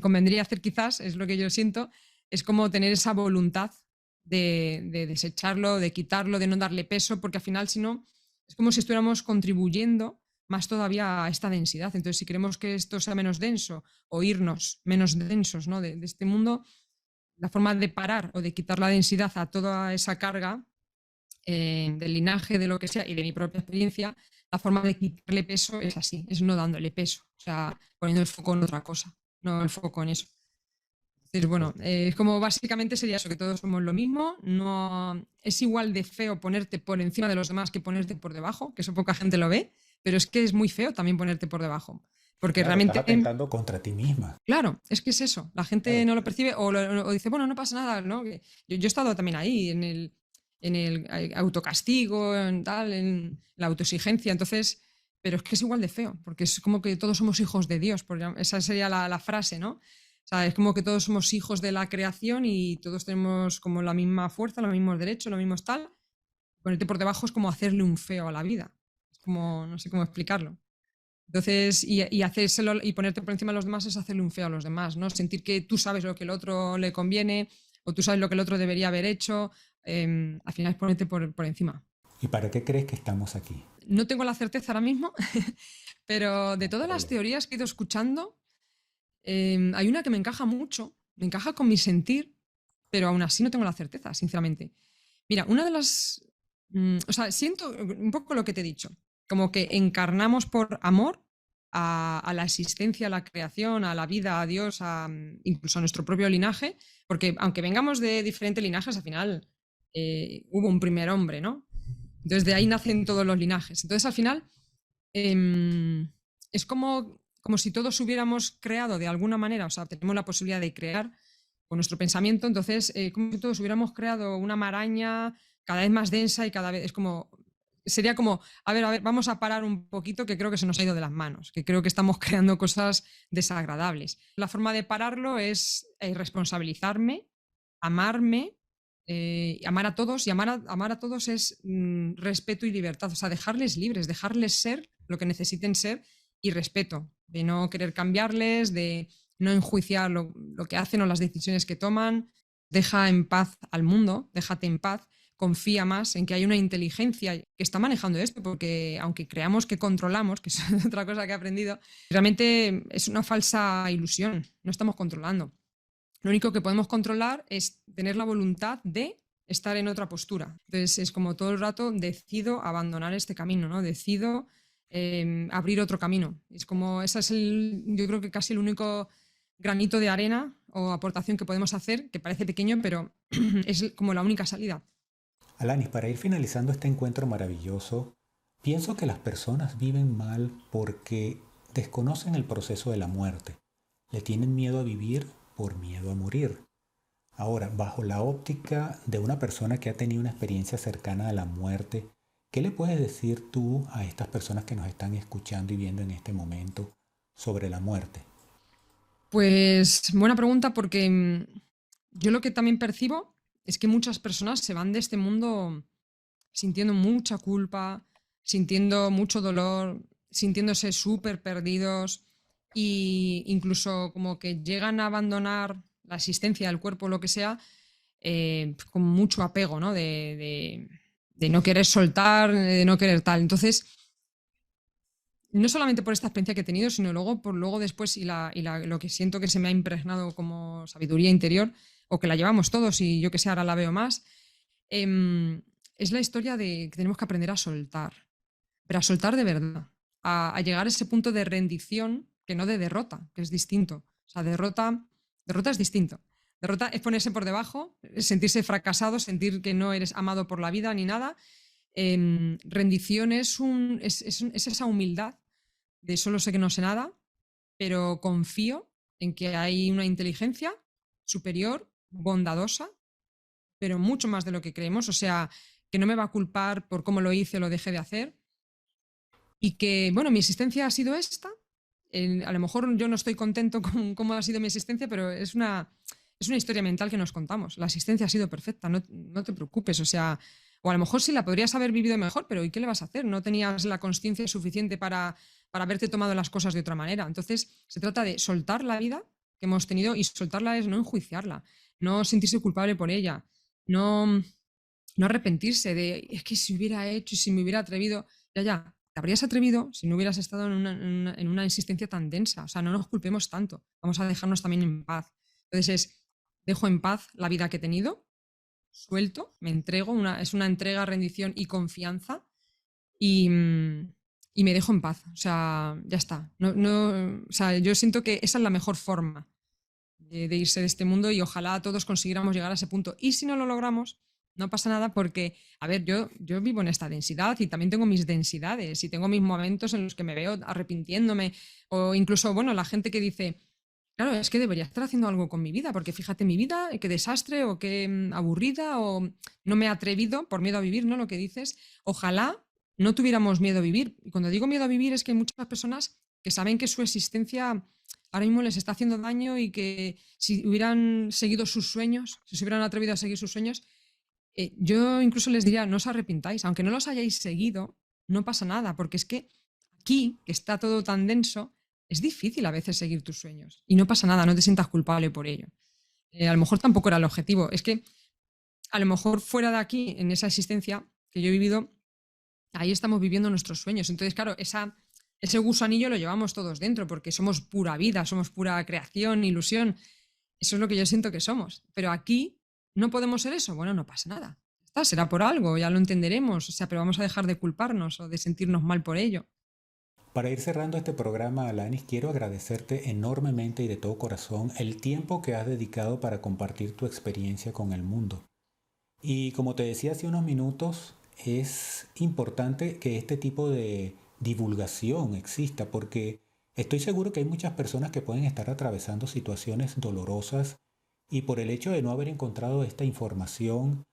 convendría hacer quizás, es lo que yo siento, es como tener esa voluntad de desecharlo, de quitarlo, de no darle peso, porque al final, si no, es como si estuviéramos contribuyendo más todavía a esta densidad. Entonces, si queremos que esto sea menos denso o irnos menos densos, ¿no? de este mundo, la forma de parar o de quitar la densidad a toda esa carga del linaje, de lo que sea, y de mi propia experiencia, la forma de quitarle peso es así, es no dándole peso, o sea, poniendo el foco en otra cosa, no el foco en eso. Entonces, bueno, es como básicamente sería eso, que todos somos lo mismo, no es igual de feo ponerte por encima de los demás que ponerte por debajo, que eso poca gente lo ve, pero es que es muy feo también ponerte por debajo, porque Claro, estás realmente atentando contra ti misma. claro, es que es eso. La gente Claro. no lo percibe o dice, bueno, no pasa nada, ¿no? Yo he estado también ahí, en el autocastigo, en tal, en la autoexigencia, entonces, pero es que es igual de feo, porque es como que todos somos hijos de Dios, esa sería la frase, ¿no? O sea, es como que todos somos hijos de la creación y todos tenemos como la misma fuerza, los mismos derechos, los mismos tal. Ponerte por debajo es como hacerle un feo a la vida. Es como, no sé cómo explicarlo. Entonces, y hacérselo y ponerte por encima de los demás es hacerle un feo a los demás, ¿no? Sentir que tú sabes lo que el otro le conviene o tú sabes lo que el otro debería haber hecho, al final es ponerte por encima. ¿Y para qué crees que estamos aquí? No tengo la certeza ahora mismo, pero de No hay todas las problema. teorías que he ido escuchando, hay una que me encaja mucho, me encaja con mi sentir, pero aún así no tengo la certeza, sinceramente. Mira, una de las... o sea, siento un poco lo que te he dicho, como que encarnamos por amor a la existencia, a la creación, a la vida, a Dios, incluso a nuestro propio linaje, porque aunque vengamos de diferentes linajes, al final hubo un primer hombre, ¿no? Entonces de ahí nacen todos los linajes. Entonces al final es como si todos hubiéramos creado de alguna manera, o sea, tenemos la posibilidad de crear con nuestro pensamiento, entonces como si todos hubiéramos creado una maraña cada vez más densa y cada vez es como, sería como, a ver, vamos a parar un poquito que creo que se nos ha ido de las manos, que creo que estamos creando cosas desagradables. La forma de pararlo es responsabilizarme, amarme, amar a todos y amar a todos es respeto y libertad, o sea, dejarles libres, dejarles ser lo que necesiten ser y respeto, de no querer cambiarles, de no enjuiciar lo que hacen o las decisiones que toman, deja en paz al mundo, déjate en paz, confía más en que hay una inteligencia que está manejando esto, porque aunque creamos que controlamos, que es otra cosa que he aprendido, realmente es una falsa ilusión, no estamos controlando. Lo único que podemos controlar es tener la voluntad de estar en otra postura. Entonces es como todo el rato decido abandonar este camino, ¿no? Decido abrir otro camino. Es como, esa es yo creo que casi el único granito de arena o aportación que podemos hacer, que parece pequeño, pero es como la única salida. Alanis, para ir finalizando este encuentro maravilloso, pienso que las personas viven mal porque desconocen el proceso de la muerte. Le tienen miedo a vivir por miedo a morir. Ahora, bajo la óptica de una persona que ha tenido una experiencia cercana a la muerte, ¿qué le puedes decir tú a estas personas que nos están escuchando y viendo en este momento sobre la muerte? Pues buena pregunta porque yo lo que también percibo es que muchas personas se van de este mundo sintiendo mucha culpa, sintiendo mucho dolor, sintiéndose súper perdidos e incluso como que llegan a abandonar la existencia del cuerpo o lo que sea con mucho apego, ¿no? De no querer soltar, de no querer tal. Entonces, no solamente por esta experiencia que he tenido, sino luego por luego después lo que siento que se me ha impregnado como sabiduría interior, o que la llevamos todos y yo que sé, ahora la veo más, es la historia de que tenemos que aprender a soltar, pero a soltar de verdad, a llegar a ese punto de rendición, que no de derrota, que es distinto. O sea, derrota es distinto. Derrota es ponerse por debajo, es sentirse fracasado, sentir que no eres amado por la vida ni nada. Rendición es esa humildad de solo sé que no sé nada, pero confío en que hay una inteligencia superior, bondadosa, pero mucho más de lo que creemos, o sea, que no me va a culpar por cómo lo hice o lo dejé de hacer y que, bueno, mi existencia ha sido esta. A lo mejor yo no estoy contento con cómo ha sido mi existencia, pero es es una historia mental que nos contamos. La asistencia ha sido perfecta, no te preocupes. O sea, o a lo mejor sí la podrías haber vivido mejor, pero ¿y qué le vas a hacer? No tenías la consciencia suficiente para haberte tomado las cosas de otra manera. Entonces, se trata de soltar la vida que hemos tenido, y soltarla es no enjuiciarla, no sentirse culpable por ella, no, no arrepentirse de, es que si hubiera hecho y si me hubiera atrevido, ya, te habrías atrevido si no hubieras estado en una existencia tan densa. O sea, no nos culpemos tanto, vamos a dejarnos también en paz. Entonces dejo en paz la vida que he tenido, suelto, me entrego, es una entrega, rendición y confianza, y, y me dejo en paz. O sea, ya está. O sea, yo siento que esa es la mejor forma de irse de este mundo, y ojalá todos consiguiéramos llegar a ese punto. Y si no lo logramos, no pasa nada porque, a ver, yo vivo en esta densidad y también tengo mis densidades y tengo mis momentos en los que me veo arrepintiéndome, o incluso, bueno, la gente que dice, claro, es que debería estar haciendo algo con mi vida, porque fíjate mi vida, qué desastre o qué aburrida, o no me he atrevido por miedo a vivir, ¿no? Lo que dices, ojalá no tuviéramos miedo a vivir. Y cuando digo miedo a vivir es que hay muchas personas que saben que su existencia ahora mismo les está haciendo daño, y que si hubieran seguido sus sueños, si se hubieran atrevido a seguir sus sueños, yo incluso les diría, no os arrepintáis, aunque no los hayáis seguido, no pasa nada, porque es que aquí, que está todo tan denso, es difícil a veces seguir tus sueños, y no pasa nada, no te sientas culpable por ello. A lo mejor tampoco era el objetivo, es que a lo mejor fuera de aquí, en esa existencia que yo he vivido, ahí estamos viviendo nuestros sueños. Entonces, claro, ese gusanillo lo llevamos todos dentro, porque somos pura vida, somos pura creación, ilusión. Eso es lo que yo siento que somos. Pero aquí no podemos ser eso. Bueno, no pasa nada. Está, será por algo, ya lo entenderemos. O sea, pero vamos a dejar de culparnos o de sentirnos mal por ello. Para ir cerrando este programa, Alanis, quiero agradecerte enormemente y de todo corazón el tiempo que has dedicado para compartir tu experiencia con el mundo. Y como te decía hace unos minutos, es importante que este tipo de divulgación exista, porque estoy seguro que hay muchas personas que pueden estar atravesando situaciones dolorosas y por el hecho de no haber encontrado esta información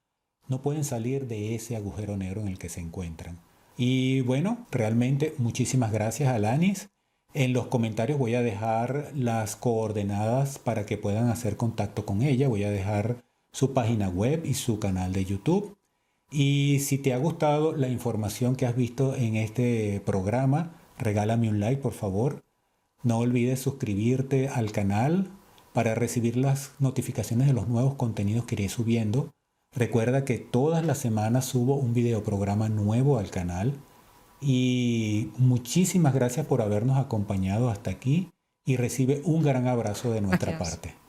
no pueden salir de ese agujero negro en el que se encuentran. Y bueno, realmente muchísimas gracias, Alanis. En los comentarios voy a dejar las coordenadas para que puedan hacer contacto con ella. Voy a dejar su página web y su canal de YouTube. Y si te ha gustado la información que has visto en este programa, regálame un like, por favor. No olvides suscribirte al canal para recibir las notificaciones de los nuevos contenidos que iré subiendo. Recuerda que todas las semanas subo un videoprograma nuevo al canal. Y muchísimas gracias por habernos acompañado hasta aquí, y recibe un gran abrazo de nuestra Gracias. parte.